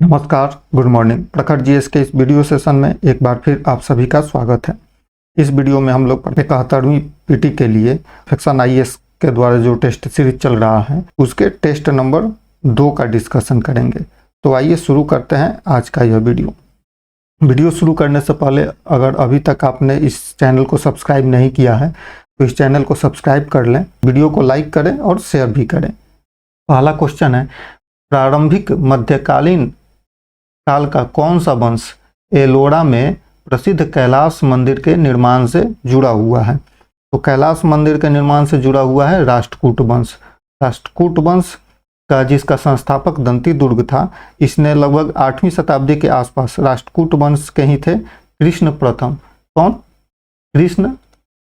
नमस्कार, good morning. प्रखर GS के इस वीडियो सेशन में एक बार फिर आप सभी का स्वागत है। इस वीडियो में हम लोग 71वीं पीटी के लिए सेक्शन आईएएस के द्वारा जो टेस्ट सीरीज चल रहा है उसके टेस्ट नंबर 2 का डिस्कशन करेंगे। तो आइए शुरू करते हैं आज का यह वीडियो शुरू करने से पहले अगर अभी तक आपने इस चैनल को सब्सक्राइब नहीं किया है तो इस चैनल को सब्सक्राइब कर लें, वीडियो को लाइक करें और शेयर भी करें। पहला क्वेश्चन है, प्रारंभिक मध्यकालीन काल का कौन सा वंश एलोरा में प्रसिद्ध कैलाश मंदिर के निर्माण से जुड़ा हुआ है? तो कैलाश मंदिर के निर्माण से जुड़ा हुआ है राष्ट्रकूट वंश। राष्ट्रकूट वंश का जिसका संस्थापक दंती दुर्ग था, इसने लगभग 8वीं शताब्दी के आसपास राष्ट्रकूट वंश के ही थे कृष्ण प्रथम। कौन? कृष्ण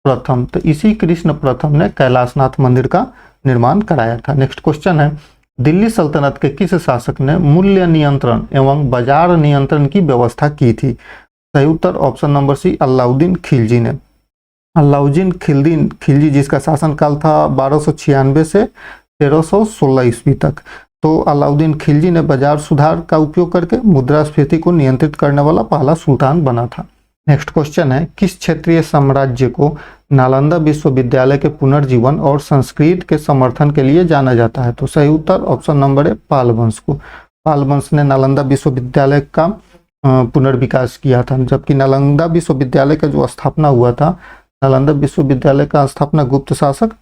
प्रथम। तो इसी कृष्ण प्रथम ने कैलाशनाथ मंदिर का निर्माण कराया था। नेक्स्ट क्वेश्चन है, दिल्ली सल्तनत के किस शासक ने मूल्य नियंत्रण एवं बाजार नियंत्रण की व्यवस्था की थी? सही उत्तर option number C, Alauddin Khilji ने। अलाउद्दीन खिलजी जिसका शासनकाल था 1296 से 1316 ईस्वी तक। तो अलाउद्दीन खिलजी ने बाजार सुधार का उपयोग करके मुद्रास्फीति को नियंत्रित करने वाला पहला सुल्तान बना था। नेक्स्ट क्वेश्चन है, किस क्षेत्रीय साम्राज्य को नालंदा विश्वविद्यालय के पुनर्जीवन और संस्कृत के समर्थन के लिए जाना जाता है? तो सही उत्तर ऑप्शन नंबर है, पाल वंश को। पाल वंश ने नालंदा विश्वविद्यालय का पुनर्विकास किया था, जबकि नालंदा विश्वविद्यालय का जो स्थापना हुआ था, नालंदा विश्वविद्यालय का स्थापना गुप्त शासक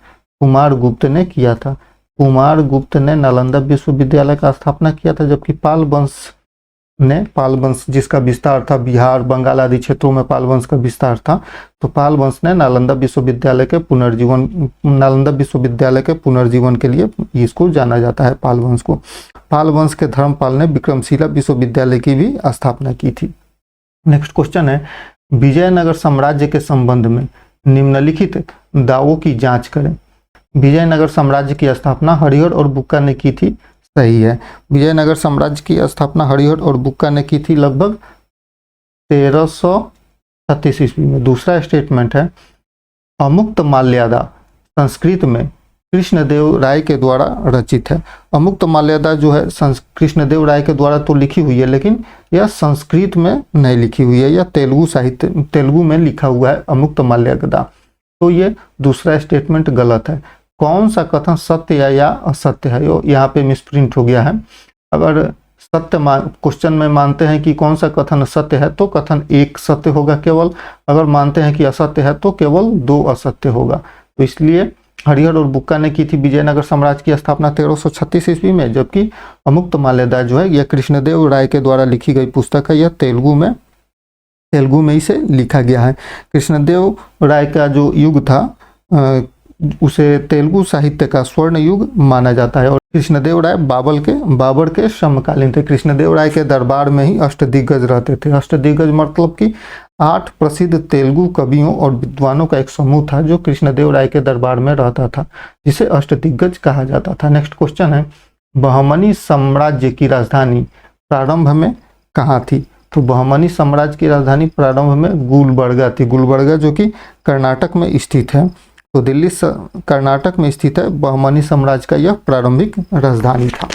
कुमार गुप्त ने किया था। कुमार गुप्त ने नालंदा विश्वविद्यालय का स्थापना किया था, जबकि पाल वंश जिसका विस्तार था बिहार, बंगाल आदि क्षेत्रों में पाल वंश का विस्तार था, तो पाल वंश ने नालंदा विश्वविद्यालय के पुनर्जीवन के लिए इसको जाना जाता है, पाल वंश को। पाल वंश के धर्मपाल ने विक्रमशिला विश्वविद्यालय की भी स्थापना की थी। नेक्स्ट क्वेश्चन है, विजयनगर साम्राज्य के संबंध में निम्नलिखित दावों की जांच करें। विजयनगर साम्राज्य की स्थापना हरिहर और बुक्का ने की थी। सही है, विजयनगर साम्राज्य की स्थापना हरिहर और बुक्का ने की थी लगभग 1336 ईस्वी में। दूसरा स्टेटमेंट है, अमुक्त माल्यादा संस्कृत में कृष्णदेव राय के द्वारा रचित है। अमुक्त माल्यादा जो है कृष्णदेव राय के द्वारा तो लिखी हुई है, लेकिन यह संस्कृत में नहीं लिखी हुई है, यह तेलुगु में लिखा हुआ है अमुक्त माल्यादा। तो ये दूसरा स्टेटमेंट गलत है। कौन सा कथन सत्य है या असत्य है, यहाँ पे मिसप्रिंट हो गया है। अगर सत्य क्वेश्चन में मानते हैं कि कौन सा कथन सत्य है तो कथन 1 सत्य होगा केवल, अगर मानते हैं कि असत्य है तो केवल 2 असत्य होगा। तो इसलिए हरिहर और बुक्का ने की थी विजयनगर साम्राज्य की स्थापना 1336 ईस्वी में, जबकि अमुक्त माल्यादा जो है यह कृष्णदेव राय के द्वारा लिखी गई पुस्तक है, यह तेलुगु में इसे लिखा गया है। कृष्णदेव राय का जो युग था उसे तेलुगु साहित्य का स्वर्ण युग माना जाता है, और कृष्णदेव राय बाबर के समकालीन थे। कृष्णदेव राय के दरबार में ही अष्टदिग्गज रहते थे। अष्टदिग्गज मतलब कि 8 प्रसिद्ध तेलुगु कवियों और विद्वानों का एक समूह था जो कृष्णदेव राय के दरबार में रहता था, जिसे अष्टदिग्गज कहा जाता था। नेक्स्ट क्वेश्चन है, बहमनी साम्राज्य की राजधानी प्रारंभ में कहाँ थी? तो बहमनी साम्राज्य की राजधानी प्रारंभ में गुलबर्गा थी। गुलबर्गा जो कि कर्नाटक में स्थित है। तो दिल्ली कर्नाटक में स्थित है, बहमनी साम्राज्य का यह प्रारंभिक राजधानी था।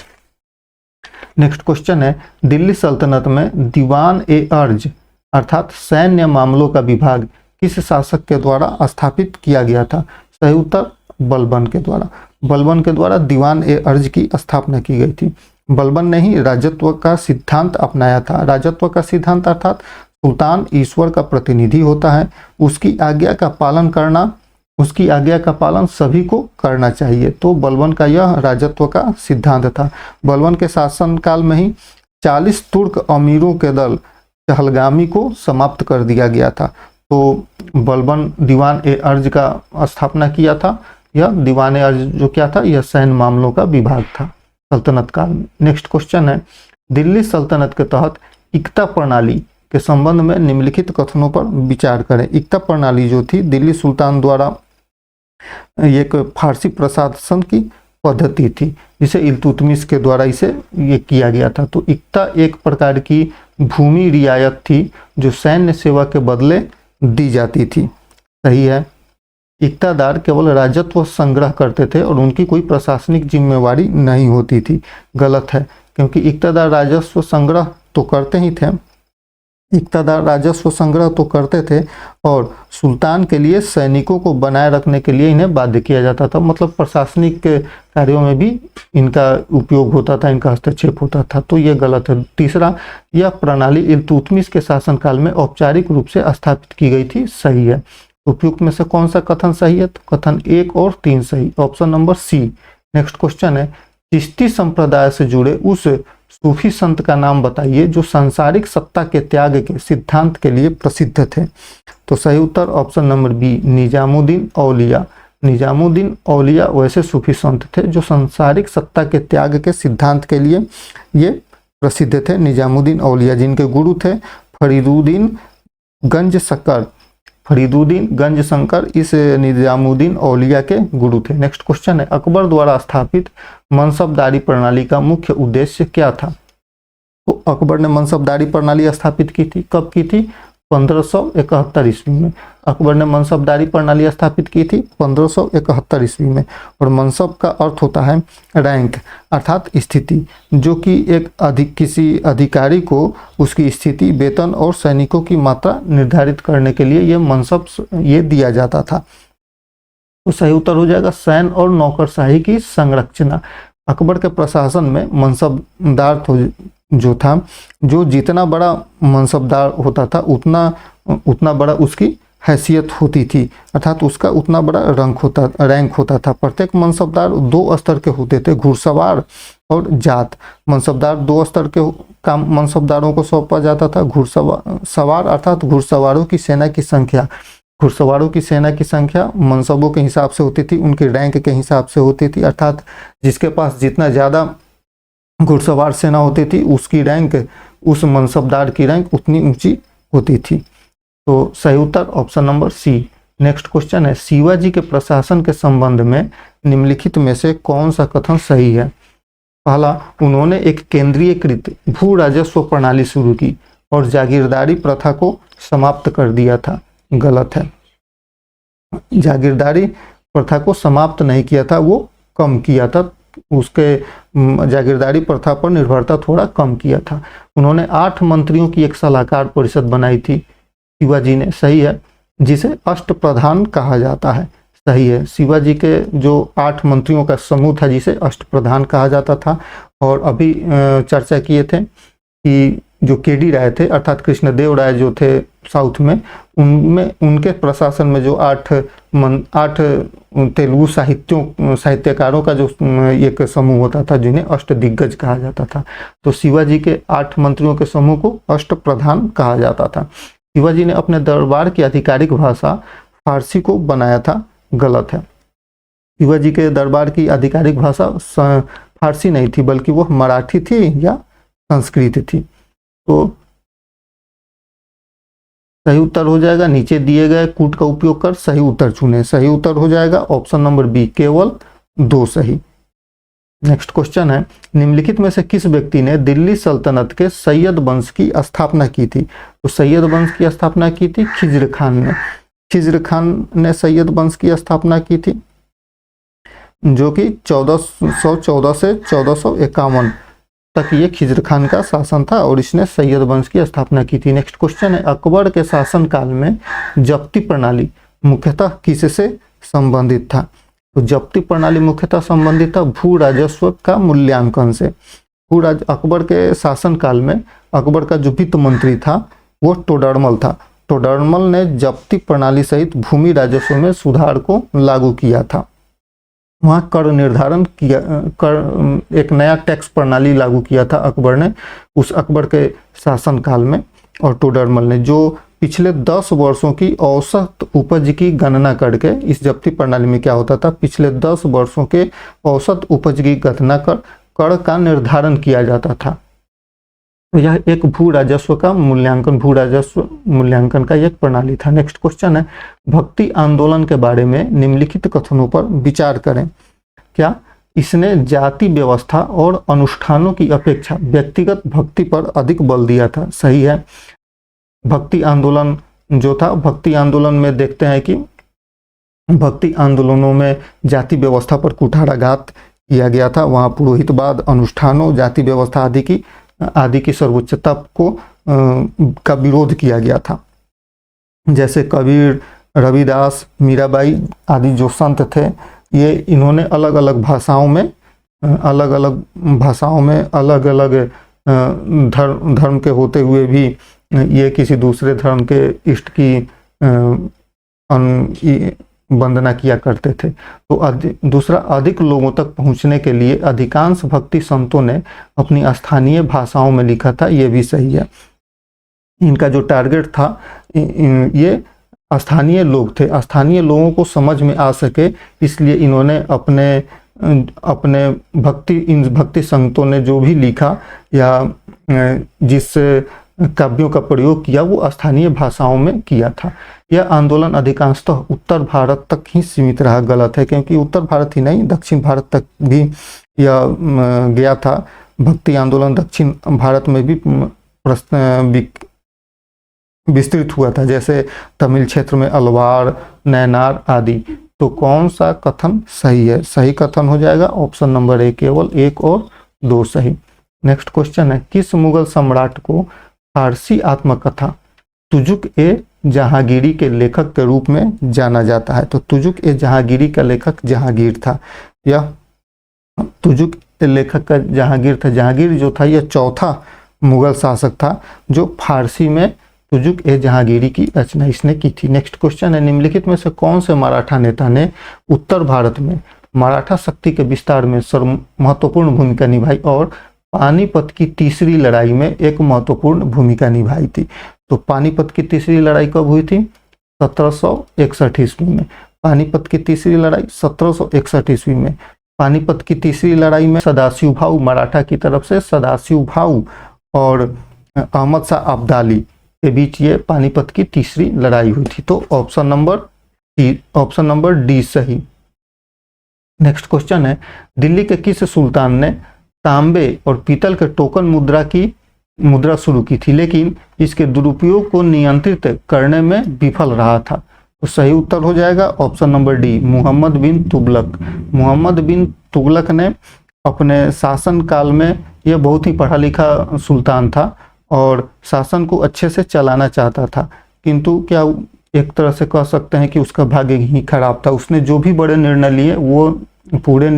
नेक्स्ट क्वेश्चन है, दिल्ली सल्तनत में दीवान ए अर्ज अर्थात सैन्य मामलों का विभाग किस शासक के द्वारा स्थापित किया गया था? सही उत्तर बलबन के द्वारा। बलबन के द्वारा दीवान ए अर्ज की स्थापना की गई थी। बलबन ने ही राजत्व का सिद्धांत अपनाया था। राजत्व का सिद्धांत अर्थात सुल्तान ईश्वर का प्रतिनिधि होता है, उसकी आज्ञा का पालन सभी को करना चाहिए। तो बलबन का यह राजत्व का सिद्धांत था। बलबन के शासनकाल में ही 40 तुर्क अमीरों के दल चहलगामी को समाप्त कर दिया गया था। तो बलबन दीवान ए अर्ज का स्थापना किया था। यह दीवान ए अर्ज जो क्या था, यह सैन्य मामलों का विभाग था सल्तनत काल में। नेक्स्ट क्वेश्चन है, दिल्ली सल्तनत के तहत इक्ता प्रणाली के संबंध में निम्नलिखित कथनों पर विचार करें। इक्ता प्रणाली जो थी दिल्ली सुल्तान द्वारा एक फारसी प्रशासन की पद्धति थी, जिसे इल्तुतमिश के द्वारा ये किया गया था। तो इक्ता एक प्रकार की भूमि रियायत थी जो सैन्य सेवा के बदले दी जाती थी। सही है, इक्तादार केवल राजस्व संग्रह करते थे और उनकी कोई प्रशासनिक जिम्मेवारी नहीं होती थी। गलत है, क्योंकि इक्तदार राजस्व संग्रह तो करते ही थे, इक्तदार राजस्व संग्रह तो करते थे और सुल्तान के लिए सैनिकों को बनाए रखने के लिए इन्हें बाध्य किया जाता था। मतलब प्रशासनिक कार्यों में भी इनका उपयोग होता था, इनका हस्तक्षेप होता था, तो ये गलत है। तीसरा, यह प्रणाली इल्तुतमिश के शासनकाल में औपचारिक रूप से स्थापित की गई थी, सही है। उपयुक्त में से कौन सा कथन सही है? तो कथन 1 और 3 सही, option number C. Next question है, चिश्ती संप्रदाय से जुड़े उस सूफी संत का नाम बताइए जो सांसारिक सत्ता के त्याग के सिद्धांत के लिए प्रसिद्ध थे। तो सही उत्तर ऑप्शन नंबर बी, निजामुद्दीन औलिया। निजामुद्दीन औलिया वैसे सूफी संत थे जो सांसारिक सत्ता के त्याग के सिद्धांत के लिए ये प्रसिद्ध थे। निजामुद्दीन औलिया, जिनके गुरु थे फरीदुद्दीन गंज शक्कर। फरीदुद्दीन गंज शंकर इस निजामुद्दीन औलिया के गुरु थे। नेक्स्ट क्वेश्चन है, अकबर द्वारा स्थापित मनसबदारी प्रणाली का मुख्य उद्देश्य क्या था? तो अकबर ने मनसबदारी प्रणाली स्थापित की थी, कब की थी? 1571 ईस्वी में। अकबर ने मनसबदारी प्रणाली स्थापित की थी 1571 ईस्वी में। और मनसब का अर्थ होता है रैंक अर्थात स्थिति, जो कि किसी अधिकारी को उसकी स्थिति, वेतन और सैनिकों की मात्रा निर्धारित करने के लिए ये मनसब ये दिया जाता था। तो सही उत्तर हो जाएगा सैन्य और नौकरशाही की संरचना। अकबर के प्रशासन में मनसबदार जो था, जो जितना बड़ा मनसबदार होता था उतना बड़ा उसकी हैसियत होती थी, अर्थात उसका उतना बड़ा रैंक होता था। प्रत्येक मनसबदार 2 स्तर के होते थे, घुड़सवार और जात। मनसबदार 2 स्तर के काम मनसबदारों को सौंपा जाता था। घुड़सवार अर्थात घुड़सवारों की सेना की संख्या, घुड़सवारों की सेना की संख्या मनसबों के हिसाब से होती थी, उनके रैंक के हिसाब से होती थी, अर्थात जिसके पास जितना ज़्यादा घुड़सवार सेना होती थी उसकी रैंक, उस मनसबदार की रैंक उतनी ऊंची होती थी। तो सही उत्तर option number C. Next question है, शिवाजी के प्रशासन के संबंध में निम्नलिखित में से कौन सा कथन सही है? पहला, उन्होंने एक केंद्रीयकृत भू राजस्व प्रणाली शुरू की और जागीरदारी प्रथा को समाप्त कर दिया था, गलत है। जागीरदारी प्रथा को समाप्त नहीं किया था, वो कम किया था, उसके जागीरदारी प्रथा पर निर्भरता थोड़ा कम किया था। उन्होंने 8 मंत्रियों की एक सलाहकार परिषद बनाई थी शिवाजी ने, सही है, जिसे अष्टप्रधान कहा जाता है, सही है। शिवाजी के जो 8 मंत्रियों का समूह था जिसे अष्टप्रधान कहा जाता था। और अभी चर्चा किए थे कि जो केडी राय थे अर्थात कृष्णदेव राय जो थे साउथ में, उनमें उनके प्रशासन में जो 8 तेलुगु साहित्यकारों का जो एक समूह होता था जिन्हें अष्टदिग्गज कहा जाता था। तो शिवाजी के 8 मंत्रियों के समूह को अष्टप्रधान कहा जाता था। शिवाजी ने अपने दरबार की आधिकारिक भाषा फारसी को बनाया था, गलत है। शिवाजी के दरबार की आधिकारिक भाषा फारसी नहीं थी बल्कि वो मराठी थी या संस्कृत थी। तो सही उत्तर हो जाएगा, नीचे दिए गए कूट का उपयोग कर सही उत्तर चुने। सही उत्तर हो जाएगा ऑप्शन नंबर बी, केवल 2 सही। नेक्स्ट क्वेश्चन है, निम्नलिखित में से किस व्यक्ति ने दिल्ली सल्तनत के सैयद वंश की स्थापना की थी? तो सैयद वंश की स्थापना की थी खिज्र खान ने। खिज्र खान ने सैयद वंश की स्थापना की थी, जो कि 1414 से 1451 तक ये खिज्र खान का शासन था और इसने सैयद वंश की स्थापना की थी। नेक्स्ट क्वेश्चन है, अकबर के शासन काल में जब्ती प्रणाली मुख्यतः किससे संबंधित था? तो जब्ती प्रणाली मुख्यतः संबंधित था भू राजस्व का मूल्यांकन से। अकबर के शासन काल में अकबर का जो वित्त मंत्री था वो टोडरमल था। टोडरमल ने जब्ती प्रणाली सहित भूमि राजस्व में सुधार को लागू किया था। वहाँ कर निर्धारण किया, एक नया टैक्स प्रणाली लागू किया था अकबर ने उस अकबर के शासनकाल में। और टोडरमल ने जो पिछले 10 वर्षों की औसत उपज की गणना करके, इस जब्ती प्रणाली में क्या होता था, पिछले 10 वर्षों के औसत उपज की गणना कर का निर्धारण किया जाता था। तो यह एक भू राजस्व मूल्यांकन का एक प्रणाली था। नेक्स्ट क्वेश्चन है, भक्ति आंदोलन के बारे में निम्नलिखित कथनों पर विचार करें। क्या इसने जाति व्यवस्था और अनुष्ठानों की अपेक्षा व्यक्तिगत भक्ति पर अधिक बल दिया था? सही है। भक्ति आंदोलन जो था, भक्ति आंदोलन में देखते हैं कि भक्ति आंदोलनों में जाति व्यवस्था पर कुठाराघात किया गया था। वहाँ पुरोहितवाद, अनुष्ठानों, जाति व्यवस्था आदि की सर्वोच्चता का विरोध किया गया था। जैसे कबीर, रविदास, मीराबाई आदि जो संत थे, ये इन्होंने अलग अलग भाषाओं में अलग अलग धर्म के होते हुए भी ये किसी दूसरे धर्म के इष्ट की वंदना किया करते थे। तो दूसरा, अधिक लोगों तक पहुंचने के लिए अधिकांश भक्ति संतों ने अपनी स्थानीय भाषाओं में लिखा था। ये भी सही है। इनका जो टारगेट था, ये स्थानीय लोग थे, स्थानीय लोगों को समझ में आ सके, इसलिए इन्होंने अपने इन भक्ति संतों ने जो भी लिखा या जिस काव्यों का प्रयोग किया वो स्थानीय भाषाओं में किया था। यह आंदोलन अधिकांशतः उत्तर भारत तक ही सीमित रहा। गलत है, क्योंकि उत्तर भारत ही नहीं, दक्षिण भारत तक भी यह गया था। भक्ति आंदोलन दक्षिण भारत में भी विस्तृत हुआ था, जैसे तमिल क्षेत्र में अलवार, नैनार आदि। तो कौन सा कथन सही है? सही कथन हो जाएगा ऑप्शन नंबर ए, केवल 1 और 2 सही। नेक्स्ट क्वेश्चन है, किस मुगल सम्राट को फारसी आत्मकथा तुजुक ए जहांगीरी के लेखक के रूप में जाना जाता है? तो तुजुक ए जहांगीरी का लेखक जहांगीर था। यह तुजुक ए लेखक का जहांगीर था। जहांगीर जो था यह चौथा मुगल शासक था जो फारसी में तुजुक ए जहांगीरी की रचना इसने की थी। नेक्स्ट क्वेश्चन है, निम्नलिखित में से कौन से मराठा नेता ने उत्तर भारत में मराठा शक्ति के विस्तार में महत्वपूर्ण भूमिका निभाई और पानीपत की तीसरी लड़ाई में एक महत्वपूर्ण भूमिका निभाई थी? तो पानीपत की तीसरी लड़ाई कब हुई थी? 1761 ईस्वी में। पानीपत की तीसरी लड़ाई 1761 ईस्वी में। पानीपत की तीसरी लड़ाई में सदाशिव भाऊ, मराठा की तरफ से सदाशिव भाऊ और अहमद शाह अब्दाली के बीच ये पानीपत की तीसरी लड़ाई हुई थी। तो ऑप्शन नंबर डी सही। नेक्स्ट क्वेश्चन है, दिल्ली के किस सुल्तान ने तांबे और पीतल के टोकन मुद्रा शुरू की थी, लेकिन इसके दुरुपयोग को नियंत्रित करने में विफल रहा था? तो सही उत्तर हो जाएगा ऑप्शन नंबर डी, मोहम्मद बिन तुगलक। मोहम्मद बिन तुगलक ने अपने शासन काल में, यह बहुत ही पढ़ा लिखा सुल्तान था और शासन को अच्छे से चलाना चाहता था, किंतु क्या एक तरह से कह सकते हैं कि उसका भाग्य ही खराब था। उसने जो भी बड़े निर्णय लिए वो पूरे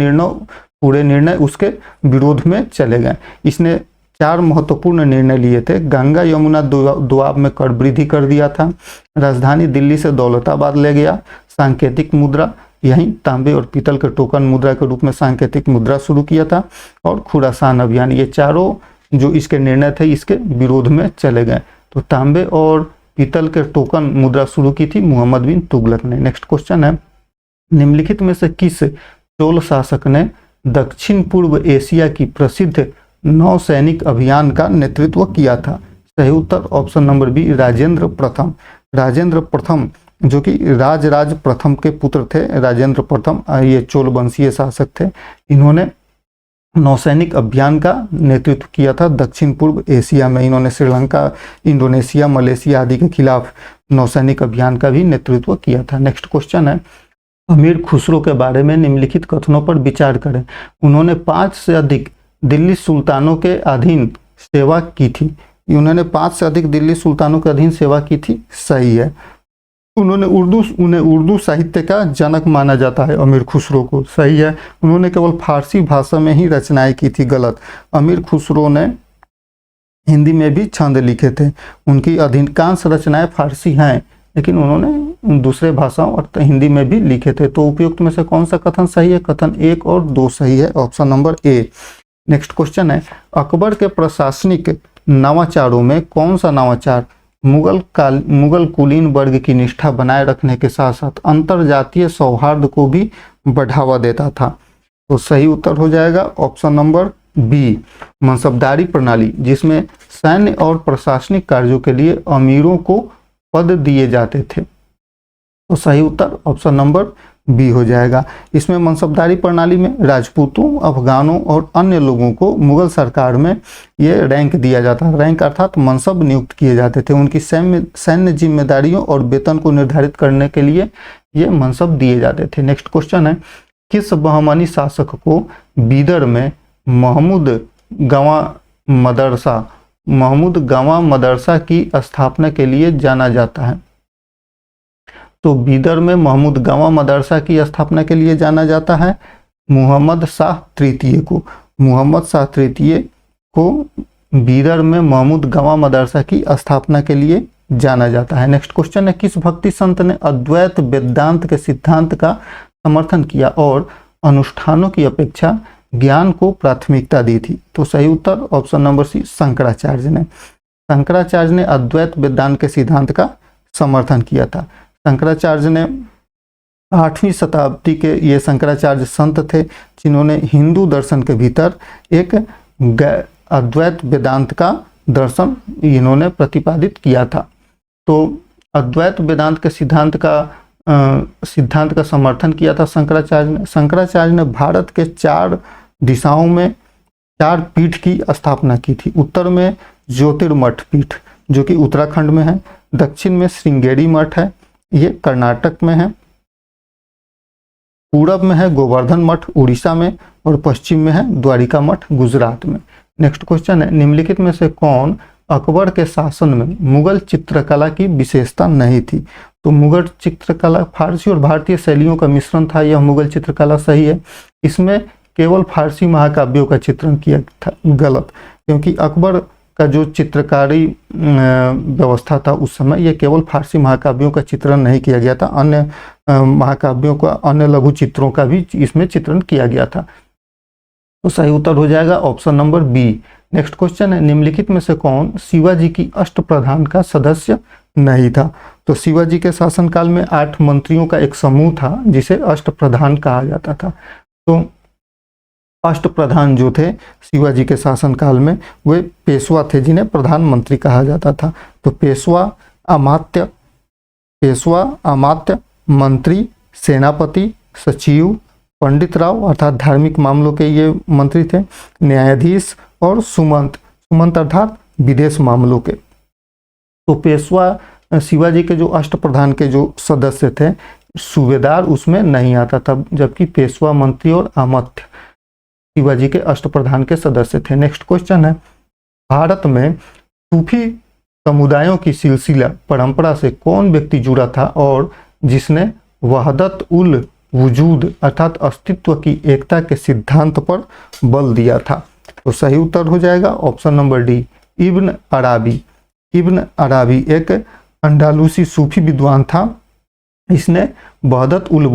निर्णय उसके विरोध में चले गए। इसने 4 महत्वपूर्ण निर्णय लिए थे। गंगा यमुना दोआब में कर वृद्धि कर दिया था, राजधानी दिल्ली से दौलताबाद ले गया, सांकेतिक मुद्रा, यही तांबे और पीतल के टोकन मुद्रा के रूप में सांकेतिक मुद्रा शुरू किया था, और खुरासान अभियान। ये चारों जो इसके निर्णय थे इसके विरोध में चले गए। तो तांबे और पीतल के टोकन मुद्रा शुरू की थी मोहम्मद बिन तुगलक ने। नेक्स्ट क्वेश्चन है, निम्नलिखित में से किस चोल शासक ने दक्षिण पूर्व एशिया की प्रसिद्ध नौसैनिक अभियान का नेतृत्व किया था? सही उत्तर ऑप्शन नंबर बी, राजेंद्र प्रथम। राजेंद्र प्रथम जो कि राज प्रथम के पुत्र थे, राजेंद्र प्रथम, ये चोल वंशीय शासक थे। इन्होंने नौसैनिक अभियान का नेतृत्व किया था दक्षिण पूर्व एशिया में। इन्होंने श्रीलंका, इंडोनेशिया, मलेशिया आदि के खिलाफ नौसैनिक अभियान का भी नेतृत्व किया था। नेक्स्ट क्वेश्चन है, अमीर खुसरो के बारे में निम्नलिखित कथनों पर विचार करें। उन्होंने 5 से अधिक दिल्ली सुल्तानों के अधीन सेवा की थी। उन्होंने 5 से अधिक दिल्ली सुल्तानों के अधीन सेवा की थी, सही है। उन्हें उर्दू साहित्य का जनक माना जाता है अमीर खुसरो को, सही है। उन्होंने केवल फारसी भाषा में ही रचनाएं की थी, गलत। अमीर खुसरो ने हिंदी में भी छंद लिखे थे। उनकी अधिकांश रचनाएं फारसी हैं, लेकिन उन्होंने दूसरे भाषाओं और हिंदी में भी लिखे थे। तो उपयुक्त में से कौन सा कथन सही है? कथन 1 और 2 सही है, ऑप्शन नंबर ए। नेक्स्ट क्वेश्चन है, अकबर के प्रशासनिक नवाचारों में कौन सा नवाचार मुगल कुलीन वर्ग की निष्ठा बनाए रखने के साथ साथ अंतरजातीय सौहार्द को भी बढ़ावा देता था? तो सही उत्तर हो जाएगा ऑप्शन नंबर बी, मनसबदारी प्रणाली, जिसमें सैन्य और प्रशासनिक कार्यों के लिए अमीरों को पद दिए जाते थे। तो सही उत्तर ऑप्शन नंबर बी हो जाएगा। इसमें मनसबदारी प्रणाली में राजपूतों, अफगानों और अन्य लोगों को मुगल सरकार में ये रैंक दिया जाता है। रैंक अर्थात मनसब नियुक्त किए जाते थे। उनकी सैन्य जिम्मेदारियों और वेतन को निर्धारित करने के लिए ये मनसब दिए जाते थे। नेक्स्ट क्वेश्चन है, किस बहमनी शासक को बीदर में महमूद गवां मदरसा की स्थापना के लिए जाना जाता है? तो बीदर में महमूद गवां मदरसा की स्थापना के लिए जाना जाता है मोहम्मद शाह तृतीय को। मोहम्मद शाह तृतीय को बीदर में महमूद गवां मदरसा की स्थापना के लिए जाना जाता है। नेक्स्ट क्वेश्चन है, किस भक्ति संत ने अद्वैत वेदांत के सिद्धांत का समर्थन किया और अनुष्ठानों की अपेक्षा ज्ञान को प्राथमिकता दी थी? तो सही उत्तर ऑप्शन नंबर सी, शंकराचार्य ने। शंकराचार्य ने अद्वैत वेदांत के सिद्धांत का समर्थन किया था। शंकराचार्य ने 8वीं शताब्दी के ये शंकराचार्य संत थे जिन्होंने हिंदू दर्शन के भीतर एक अद्वैत वेदांत का दर्शन इन्होंने प्रतिपादित किया था। तो अद्वैत वेदांत के सिद्धांत का समर्थन किया था शंकराचार्य ने। शंकराचार्य ने भारत के 4 दिशाओं में 4 पीठ की स्थापना की थी। उत्तर में ज्योतिर्मठ पीठ जो कि उत्तराखंड में है, दक्षिण में श्रृंगेरी मठ है, ये कर्नाटक में है, पूरब में है गोवर्धन मठ उड़ीसा में, और पश्चिम में है द्वारिका मठ गुजरात में। नेक्स्ट क्वेश्चन है, निम्नलिखित में से कौन अकबर के शासन में मुगल चित्रकला की विशेषता नहीं थी? तो मुगल चित्रकला फारसी और भारतीय शैलियों का मिश्रण था, यह मुगल चित्रकला सही है। इसमें केवल फारसी महाकाव्यों का चित्रण किया था, गलत, क्योंकि अकबर का जो चित्रकारी व्यवस्था था उस समय ये केवल फारसी महाकाव्यों का चित्रण नहीं किया गया था, अन्य महाकाव्यों का, अन्य लघु चित्रों का भी इसमें चित्रण किया गया था। तो सही उत्तर हो जाएगा option number B. Next question है, निम्नलिखित में से कौन शिवाजी की अष्टप्रधान का सदस्य नहीं था? तो शिवाजी के शासनकाल में 8 मंत्रियों का एक समूह था जिसे अष्टप्रधान कहा जाता था। तो अष्टप्रधान जो थे शिवाजी के शासनकाल में वे पेशवा थे जिन्हें प्रधानमंत्री कहा जाता था। तो पेशवा, अमात्य, मंत्री, सेनापति, सचिव, पंडित राव अर्थात धार्मिक मामलों के ये मंत्री थे, न्यायाधीश और सुमंत अर्थात विदेश मामलों के। तो पेशवा शिवाजी के जो अष्टप्रधान के जो सदस्य थे, सूबेदार उसमें नहीं आता था, जबकि पेशवा, मंत्री और अमात्य शिवाजी के अष्टप्रधान के सदस्य थे। नेक्स्ट क्वेश्चन है, भारत में सूफी समुदायों की सिलसिला परंपरा से कौन व्यक्ति जुड़ा था और जिसने वहदत उल वजूद अर्थात अस्तित्व की एकता के सिद्धांत पर बल दिया था? तो सही उत्तर हो जाएगा ऑप्शन नंबर डी, इब्न अराबी। इब्न अराबी एक अंडालूसी सूफी विद्वान था। इसने वहदत उल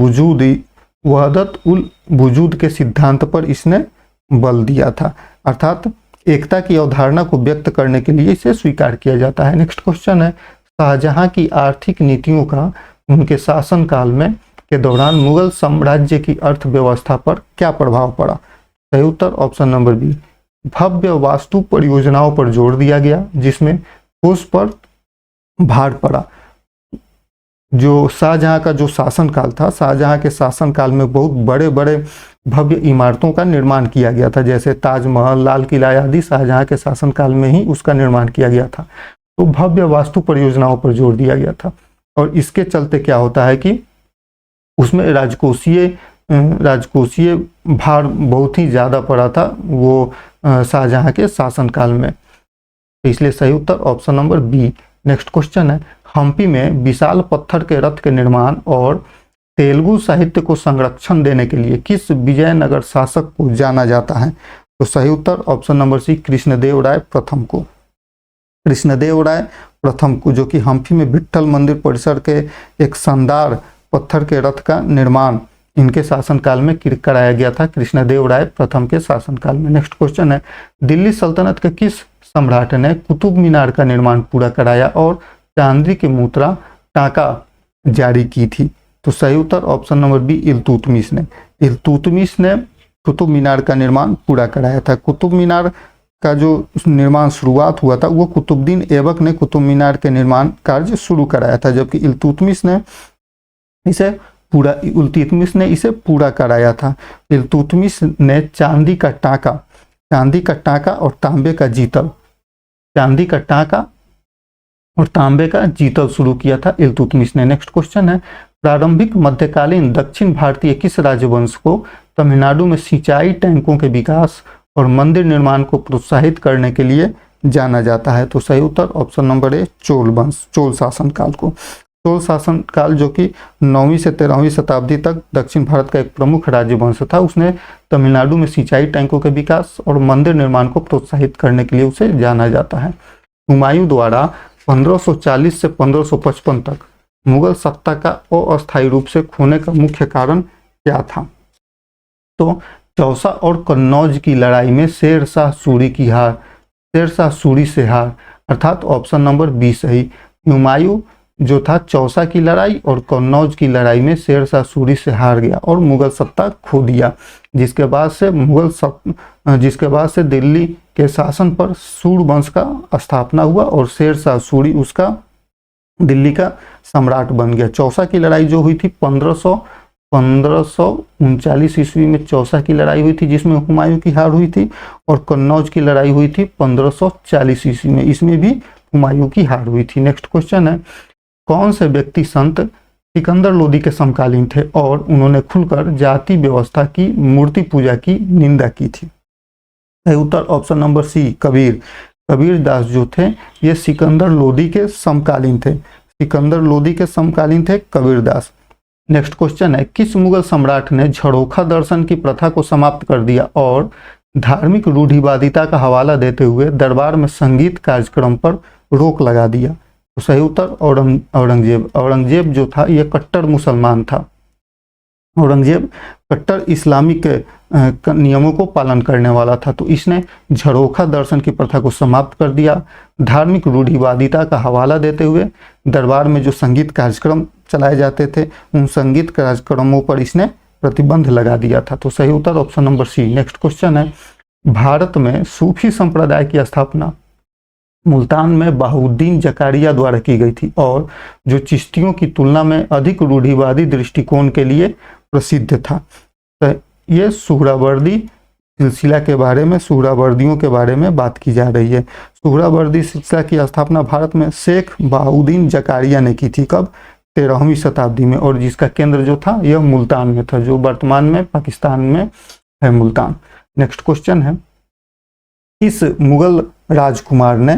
वजूद के सिद्धांत पर इसने बल दिया था, अर्थात एकता की अवधारणा को व्यक्त करने के लिए इसे स्वीकार किया जाता है। नेक्स्ट क्वेश्चन है, शाहजहां की आर्थिक नीतियों का उनके शासनकाल में के दौरान मुगल साम्राज्य की अर्थव्यवस्था पर क्या प्रभाव पड़ा? सही उत्तर ऑप्शन नंबर बी, भव्य वास्तु परियोजनाओं पर जोर दिया गया जिसमें ठोस पर भार पड़ा। जो शाहजहां का जो शासनकाल था, शाहजहां के शासनकाल में बहुत बड़े बड़े भव्य इमारतों का निर्माण किया गया था, जैसे ताजमहल, लाल किला आदि शाहजहां के शासनकाल में ही उसका निर्माण किया गया था। तो भव्य वास्तु परियोजनाओं पर जोर दिया गया था और इसके चलते क्या होता है कि उसमें राजकोषीय भार बहुत ही ज़्यादा पड़ा था वो शाहजहां के शासनकाल में, इसलिए सही उत्तर option number B. Next question है, हम्पी में विशाल पत्थर के रथ के निर्माण और तेलुगु साहित्य को संरक्षण देने के लिए किस विजयनगर शासक को जाना जाता है? तो सही उत्तर ऑप्शन नंबर सी, कृष्णदेव राय प्रथम को। कृष्णदेव राय प्रथम को, जो कि हम्पी में विट्ठल मंदिर परिसर के एक शानदार पत्थर के रथ का निर्माण इनके शासनकाल में कराया गया था, कृष्णदेव राय प्रथम के शासनकाल में। नेक्स्ट क्वेश्चन है, दिल्ली सल्तनत के किस सम्राट ने कुतुब मीनार का निर्माण पूरा कराया और चांदी की मुद्रा टाका जारी की थी? तो सही उत्तर ऑप्शन नंबर बी, इल्तुतमिश ने। इल्तुतमिश ने कुतुब मीनार का निर्माण पूरा कराया था। कुतुब मीनार का जो निर्माण शुरुआत हुआ था वो कुतुबुद्दीन ऐबक ने कुतुब मीनार के निर्माण कार्य शुरू कराया था, जबकि इल्तुतमिश ने इसे पूरा कराया था। इल्तुतमिश ने चांदी का टाका और तांबे का जीतल शुरू किया था इल्तुतमिश ने। नेक्स्ट क्वेश्चन है, प्रारंभिक मध्यकालीन दक्षिण भारतीय किस राजवंश को तमिलनाडु में सिंचाई टैंकों के विकास और मंदिर निर्माण को प्रोत्साहित करने के लिए जाना जाता है? तो सही उत्तर ऑप्शन नंबर ए, चोल वंश, चोल शासनकाल को। चोल शासनकाल जो कि 9वीं से 13वीं शताब्दी तक दक्षिण भारत का एक प्रमुख राजवंश था, उसने तमिलनाडु में सिंचाई टैंकों के विकास और मंदिर निर्माण को प्रोत्साहित करने के लिए उसे जाना जाता है। हुमायूं द्वारा 1540 से 1555 तक मुगल सत्ता का अस्थायी रूप से खोने का मुख्य कारण क्या था? तो चौसा और कन्नौज की लड़ाई में शेर शाह सूरी की हार, शेर शाह सूरी से हार, अर्थात ऑप्शन नंबर बी सही। हुमायूं जो था चौसा की लड़ाई और कन्नौज की लड़ाई में शेर शाह सूरी से हार गया और मुगल सत्ता खो दिया, जिसके बाद से दिल्ली के शासन पर सूर वंश का स्थापना हुआ और शेर शाह सूरी उसका दिल्ली का सम्राट बन गया। चौसा की लड़ाई जो हुई थी 1539 ईस्वी में चौसा की लड़ाई हुई थी, जिसमें हुमायूं की हार हुई थी, और कन्नौज की लड़ाई हुई थी 1540 ईस्वी में, इसमें भी हुमायूं की हार हुई थी। नेक्स्ट क्वेश्चन है, कौन से व्यक्ति संत सिकंदर लोदी के समकालीन थे और उन्होंने खुलकर जाति व्यवस्था की मूर्ति पूजा की निंदा की थी? उत्तर option number C, Kabir. Kabir Das जो थे ये सिकंदर लोदी के समकालीन थे, सिकंदर लोदी के समकालीन थे कबीर दास। नेक्स्ट क्वेश्चन है, किस मुगल सम्राट ने झरोखा दर्शन की प्रथा को समाप्त कर दिया और धार्मिक रूढ़िवादिता का हवाला देते हुए दरबार में संगीत कार्यक्रम पर रोक लगा दिया? तो सही उत्तर औरंगजेब। औरंगजेब जो था यह कट्टर मुसलमान था। औरंगजेब कट्टर इस्लामिक नियमों को पालन करने वाला था, तो इसने झरोखा दर्शन की प्रथा को समाप्त कर दिया। धार्मिक रूढ़िवादिता का हवाला देते हुए दरबार में जो संगीत कार्यक्रम चलाए जाते थे, उन संगीत कार्यक्रमों पर इसने प्रतिबंध लगा दिया था। तो सही उत्तर option number C. Next question है, भारत में सूफी संप्रदाय की स्थापना मुल्तान में बहाउद्दीन जकारिया द्वारा की गई थी और जो चिश्तियों की तुलना में अधिक रूढ़िवादी दृष्टिकोण के लिए प्रसिद्ध था। तो ये सुहरावर्दी सिलसिला के बारे में, सुहरावर्दियों के बारे में बात की जा रही है। सुहरावर्दी सिलसिला की स्थापना भारत में शेख बहाउद्दीन जकारिया ने की थी, कब? 13वीं शताब्दी में, और जिसका केंद्र जो था यह मुल्तान में था, जो वर्तमान में पाकिस्तान में है मुल्तान। नेक्स्ट क्वेश्चन है, इस मुगल राजकुमार ने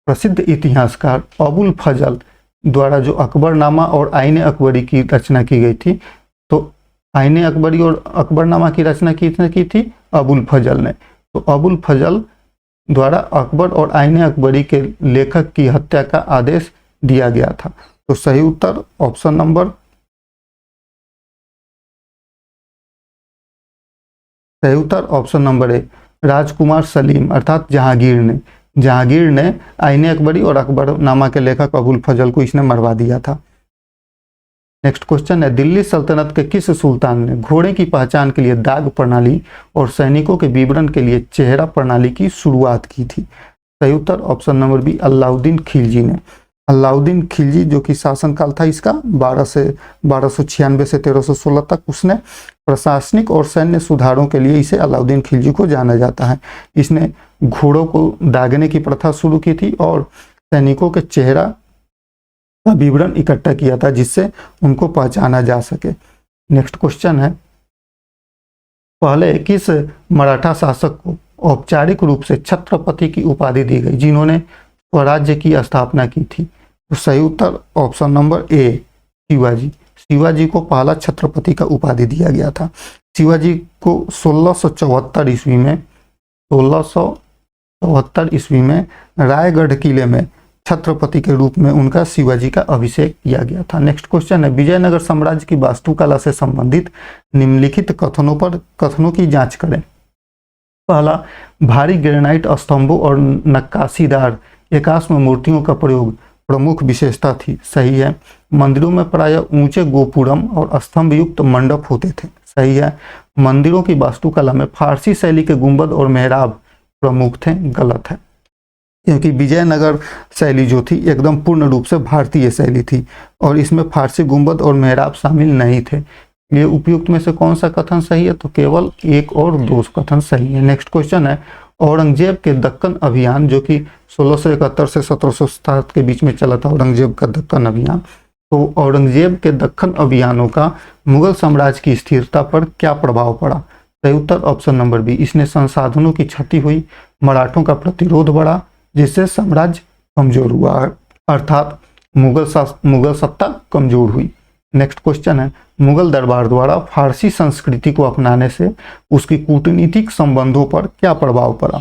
प्रसिद्ध इतिहासकार अबुल फजल द्वारा जो अकबरनामा और आईने अकबरी की रचना की गई थी, तो आईने अकबरी और अकबरनामा की रचना किसने की थी? अबुल फजल ने। तो अबुल फजल द्वारा अकबर और आईने अकबरी के लेखक की हत्या का आदेश दिया गया था। तो सही उत्तर ऑप्शन नंबर, सही उत्तर ऑप्शन नंबर ए, राजकुमार सलीम अर्थात जहांगीर ने आईने अकबरी और अकबरनामा के लेखक अबुल फजल को इसने मरवा दिया था। नेक्स्ट क्वेश्चन है, दिल्ली सल्तनत के किस सुल्तान ने घोड़े की पहचान के लिए दाग प्रणाली और सैनिकों के विवरण के लिए चेहरा प्रणाली की शुरुआत की थी? सही उत्तर option number B, Alauddin Khilji ने। अलाउद्दीन खिलजी जो कि शासनकाल था इसका 1296 से 1316 तक, उसने प्रशासनिक और सैन्य सुधारों के लिए इसे अलाउद्दीन खिलजी को जाना जाता है। इसने घोड़ों को दागने की प्रथा शुरू की थी और सैनिकों के चेहरा का विवरण इकट्ठा किया था जिससे उनको पहचाना जा सके। नेक्स्ट क्वेश्चन है, पहले किस मराठा शासक को औपचारिक रूप से छत्रपति की उपाधि दी गई जिन्होंने स्वराज्य की स्थापना की थी? तो सही उत्तर option number A, Shivaji. Shivaji को पहला छत्रपति का उपाधि दिया गया था। शिवाजी को 1674 ईस्वी में रायगढ़ किले में छत्रपति के रूप में उनका शिवाजी का अभिषेक किया गया था। नेक्स्ट क्वेश्चन है, विजयनगर साम्राज्य की वास्तुकला से संबंधित निम्नलिखित कथनों की जांच करें। पहला, भारी ग्रेनाइट स्तंभों और नक्काशीदार एकाश्म मूर्तियों का प्रयोग प्रमुख विशेषता थी। सही है। मंदिरों में प्रायः ऊंचे गोपुरम और स्तंभ युक्त मंडप होते थे। सही है। मंदिरों की वास्तुकला में फारसी शैली के गुंबद और मेहराब प्रमुख थे। गलत है, क्योंकि विजयनगर शैली जो थी एकदम पूर्ण रूप से भारतीय शैली थी और इसमें फारसी गुंबद और मेहराब शामिल नहीं थे। ये उपयुक्त में से कौन सा कथन सही है? तो केवल एक और दो कथन सही है। नेक्स्ट क्वेश्चन है, औरंगजेब के दक्कन अभियान जो कि 1671 से 1707 के बीच में चला था, औरंगजेब का दक्कन अभियान, तो औरंगजेब के दक्कन अभियानों का मुगल साम्राज्य की स्थिरता पर क्या प्रभाव पड़ा? सही उत्तर ऑप्शन नंबर बी, इसने संसाधनों की क्षति हुई, मराठों का प्रतिरोध बढ़ा, जिससे साम्राज्य कमजोर हुआ, अर्थात मुगल सत्ता कमजोर हुई। नेक्स्ट क्वेश्चन है, मुगल दरबार द्वारा फारसी संस्कृति को अपनाने से उसकी कूटनीतिक संबंधों पर क्या प्रभाव पड़ा?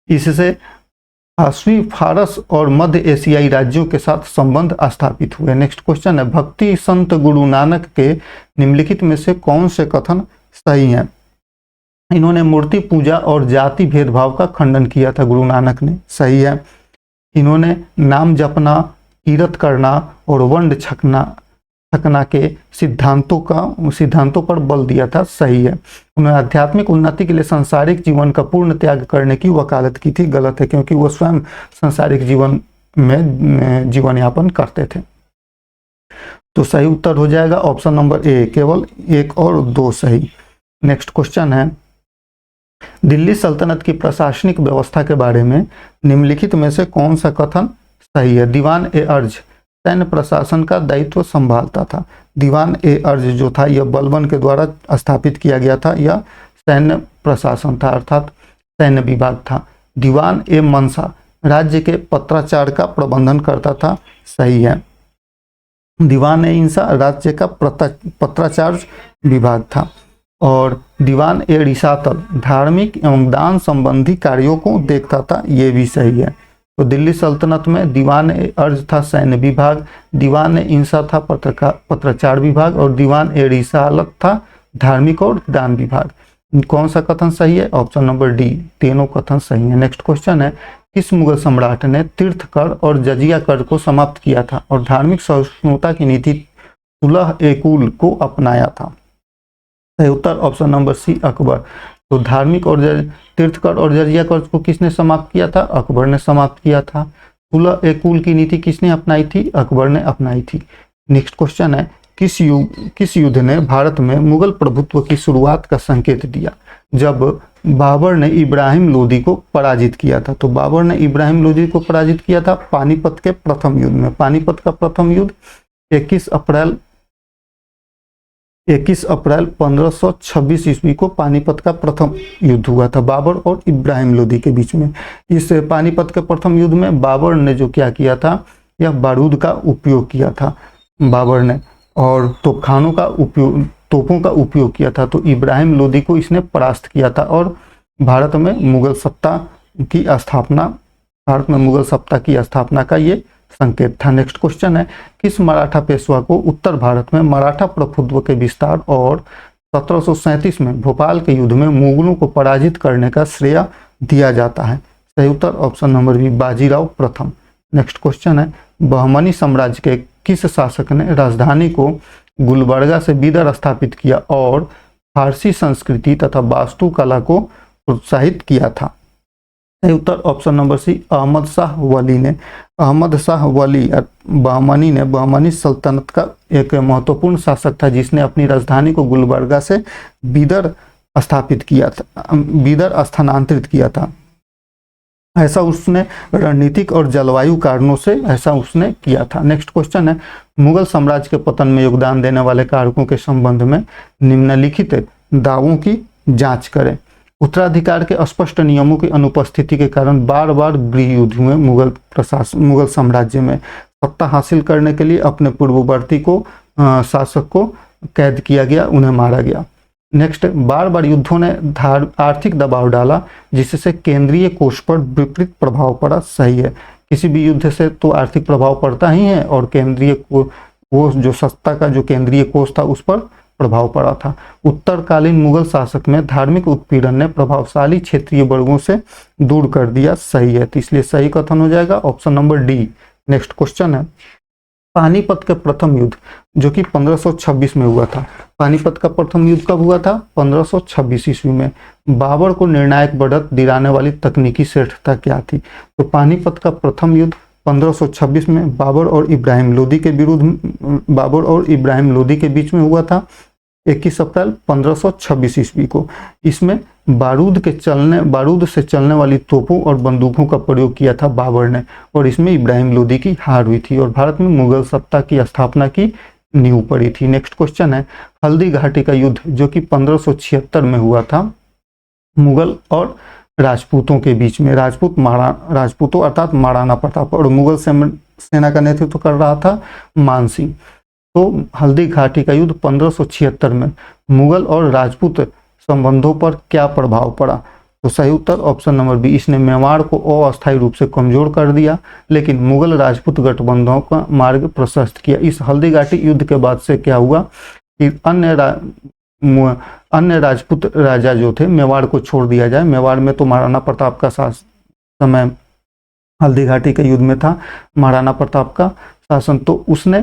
इससे आसवी फारस और मध्य एशियाई राज्यों के साथ संबंध स्थापित हुए। नेक्स्ट क्वेश्चन है, भक्ति संत गुरु नानक के निम्नलिखित में से कौन से कथन सही हैं? इन्होंने मूर्ति पूजा और जाति भेदभाव का खंडन किया था, गुरु नानक ने, सही है। इन्होंने नाम जपना, कीरत करना और वंड छकना के सिद्धांतों पर बल दिया था, सही है। उन्होंने आध्यात्मिक उन्नति के लिए सांसारिक जीवन का पूर्ण त्याग करने की वकालत की थी, गलत है, क्योंकि वो स्वयं सांसारिक जीवन में जीवन यापन करते थे। तो सही उत्तर हो जाएगा ऑप्शन नंबर ए, केवल 1 और 2 सही। नेक्स्ट क्वेश्चन है, दिल्ली सल्तनत की प्रशासनिक व्यवस्था के बारे में निम्नलिखित में से कौन सा कथन सही है? दीवान ए अर्ज सैन्य प्रशासन का दायित्व संभालता था। दीवान ए अर्ज जो था यह बलबन के द्वारा स्थापित किया गया था, यह सैन्य प्रशासन था, अर्थात सैन्य विभाग था। दीवान ए मनसा राज्य के पत्राचार का प्रबंधन करता था, सही है। दीवान ए इंसा राज्य का पत्राचार विभाग था। और दीवान ए रिसातल धार्मिक एवं दान संबंधी कार्यों को देखता था, ये भी सही है। तो दिल्ली सल्तनत में दीवान ए अर्ज था सैन्य विभाग, दीवान ए इंसा था पत्राचार विभाग और दीवान ए रिसालत था धार्मिक और दान विभाग। कौन सा कथन सही है? ऑप्शन नंबर डी, तीनों कथन सही है। नेक्स्ट क्वेश्चन है, किस मुगल सम्राट ने तीर्थ कर और जजिया कर को समाप्त किया था और धार्मिक सहिष्णुता की नीति सुलह ए कुल को अपनाया था? सही उत्तर ऑप्शन नंबर सी, अकबर। तो धार्मिक और तीर्थ कर और जजिया कर को किसने समाप्त किया था? अकबर ने समाप्त किया था। सुलह ए कुल की नीति किसने अपनाई थी? अकबर ने अपनाई थी। नेक्स्ट क्वेश्चन है, किस युद्ध ने भारत में मुगल प्रभुत्व की शुरुआत का संकेत दिया? जब बाबर ने इब्राहिम लोदी को पराजित किया था। तो बाबर ने इब्राहिम लोदी को पराजित किया था पानीपत के प्रथम युद्ध में। पानीपत का प्रथम युद्ध 21 अप्रैल 1526 ईस्वी को पानीपत का प्रथम युद्ध हुआ था बाबर और इब्राहिम लोदी के बीच में। इस पानीपत के प्रथम युद्ध में बाबर ने जो क्या किया था, यह बारूद का उपयोग किया था बाबर ने, और तोपों का उपयोग किया था। तो इब्राहिम लोदी को इसने परास्त किया था और भारत में मुगल सत्ता की स्थापना का ये संकेत था। नेक्स्ट क्वेश्चन है, किस मराठा पेशवा को उत्तर भारत में मराठा प्रभुत्व के विस्तार और 1737 में भोपाल के युद्ध में मुगलों को पराजित करने का श्रेय दिया जाता है? सही उत्तर ऑप्शन नंबर बी, बाजीराव प्रथम। नेक्स्ट क्वेश्चन है, बहमनी साम्राज्य के किस शासक ने राजधानी को गुलबर्गा से बीदर स्थापित किया और फारसी संस्कृति तथा वास्तुकला को प्रोत्साहित किया था? सही उत्तर option number C, Ahmad Shah Wali ने। अहमद शाह वली बहमनी सल्तनत का एक महत्वपूर्ण शासक था जिसने अपनी राजधानी को गुलबर्गा से बीदर स्थानांतरित किया था। ऐसा उसने रणनीतिक और जलवायु कारणों से ऐसा उसने किया था। नेक्स्ट क्वेश्चन है, मुगल साम्राज्य के पतन में योगदान देने वाले कारकों के संबंध में निम्नलिखित दावों की जांच करें। उत्तराधिकार के अस्पष्ट नियमों की अनुपस्थिति के कारण बार बार गृह युद्ध हुए। मुगल साम्राज्य में सत्ता हासिल करने के लिए अपने पूर्ववर्ती शासक को कैद किया गया, उन्हें मारा गया। नेक्स्ट, बार बार युद्धों ने आर्थिक दबाव डाला जिससे केंद्रीय कोष पर विपरीत प्रभाव पड़ा। सही है, किसी भी युद्ध से तो आर्थिक प्रभाव पड़ता ही है और केंद्रीय कोष जो सत्ता का जो केंद्रीय कोष था उस पर प्रभाव पड़ा था। उत्तरकालीन मुगल शासक में धार्मिक उत्पीड़न ने प्रभावशाली क्षेत्रीय वर्गों से दूर कर दिया। सही है, तो इसलिए सही कथन हो जाएगा option number D. Next question है, पानीपत का प्रथम युद्ध जो कि 1526 में हुआ था। पानीपत का प्रथम युद्ध कब हुआ था? 1526 ईस्वी में। बाबर को निर्णायक बढ़त दिलाने वाली तकनीकी श्रेष्ठता क्या थी? तो पानीपत का प्रथम युद्ध 1526 में बाबर और इब्राहिम लोदी के बीच में हुआ था 21 अप्रैल 1526 ईस्वी को। इसमें बारूद से चलने वाली तोपों और बंदूकों का प्रयोग किया था बाबर ने, और इसमें इब्राहिम लोदी की हार हुई थी और भारत में मुगल सत्ता की स्थापना की नींव पड़ी थी। नेक्स्ट क्वेश्चन है, हल्दी घाटी का युद्ध जो कि 1576 में हुआ था मुगल और राजपूतों के बीच में। राजपूतों अर्थात महाराणा प्रताप और मुगल सेना का नेतृत्व कर रहा था मान सिंह। तो हल्दी घाटी का युद्ध 1576 में मुगल और राजपूत संबंधों पर क्या प्रभाव पड़ा? तो सही उत्तर ऑप्शन नंबर बी, इसने मेवाड़ को अस्थायी रूप से कमजोर कर दिया, लेकिन मुगल राजपूत गठबंधनों का मार्ग प्रशस्त किया। इस हल्दी घाटी युद्ध के बाद से क्या हुआ कि अन्य राजपूत राजा जो थे मेवाड़ को छोड़ दिया जाए। मेवाड़ में तो महाराणा प्रताप का समय हल्दी घाटी के युद्ध में था, महाराणा प्रताप का शासन, तो उसने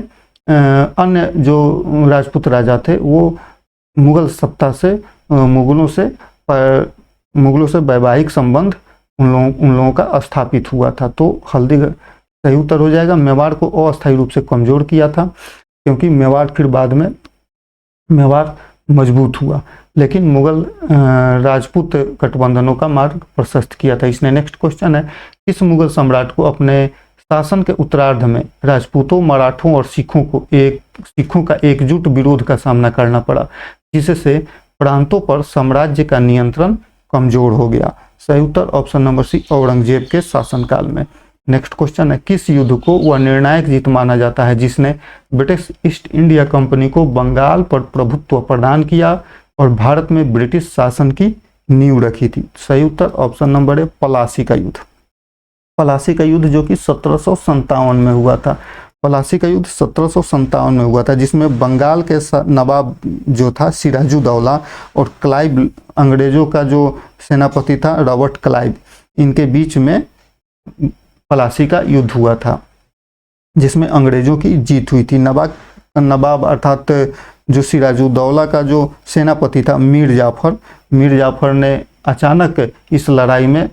अन्य जो राजपूत राजा थे वो मुगल सत्ता से मुगलों से वैवाहिक संबंध उन लोगों का स्थापित हुआ था। तो हल्दी सही उत्तर हो जाएगा, मेवाड़ को अस्थायी रूप से कमजोर किया था, क्योंकि मेवाड़ फिर बाद में मेवाड़ मजबूत हुआ, लेकिन मुगल राजपूत गठबंधनों का मार्ग प्रशस्त किया था इसने। नेक्स्ट क्वेश्चन है, किस मुगल सम्राट को अपने शासन के उत्तरार्ध में राजपूतों, मराठों और सिखों का एकजुट विरोध का सामना करना पड़ा, जिससे प्रांतों पर साम्राज्य का नियंत्रण कमजोर हो गया? सही उत्तर ऑप्शन नंबर सी, औरंगजेब के शासनकाल में। नेक्स्ट क्वेश्चन है, किस युद्ध को वह निर्णायक जीत माना जाता है जिसने ब्रिटिश ईस्ट इंडिया कंपनी को बंगाल पर प्रभुत्व प्रदान किया और भारत में ब्रिटिश शासन की नींव रखी थी? सही उत्तर ऑप्शन नंबर ए, प्लासी का युद्ध। प्लासी का युद्ध जो कि 1757 में हुआ था। प्लासी का युद्ध 1757 में हुआ था, जिसमें बंगाल के नवाब जो था सिराजुद्दौला और क्लाइव, अंग्रेजों का जो सेनापति था रॉबर्ट क्लाइव, इनके बीच में प्लासी का युद्ध हुआ था, जिसमें अंग्रेजों की जीत हुई थी। नवाब अर्थात जो सिराजुद्दौला का जो सेनापति था मीर जाफर ने अचानक इस लड़ाई में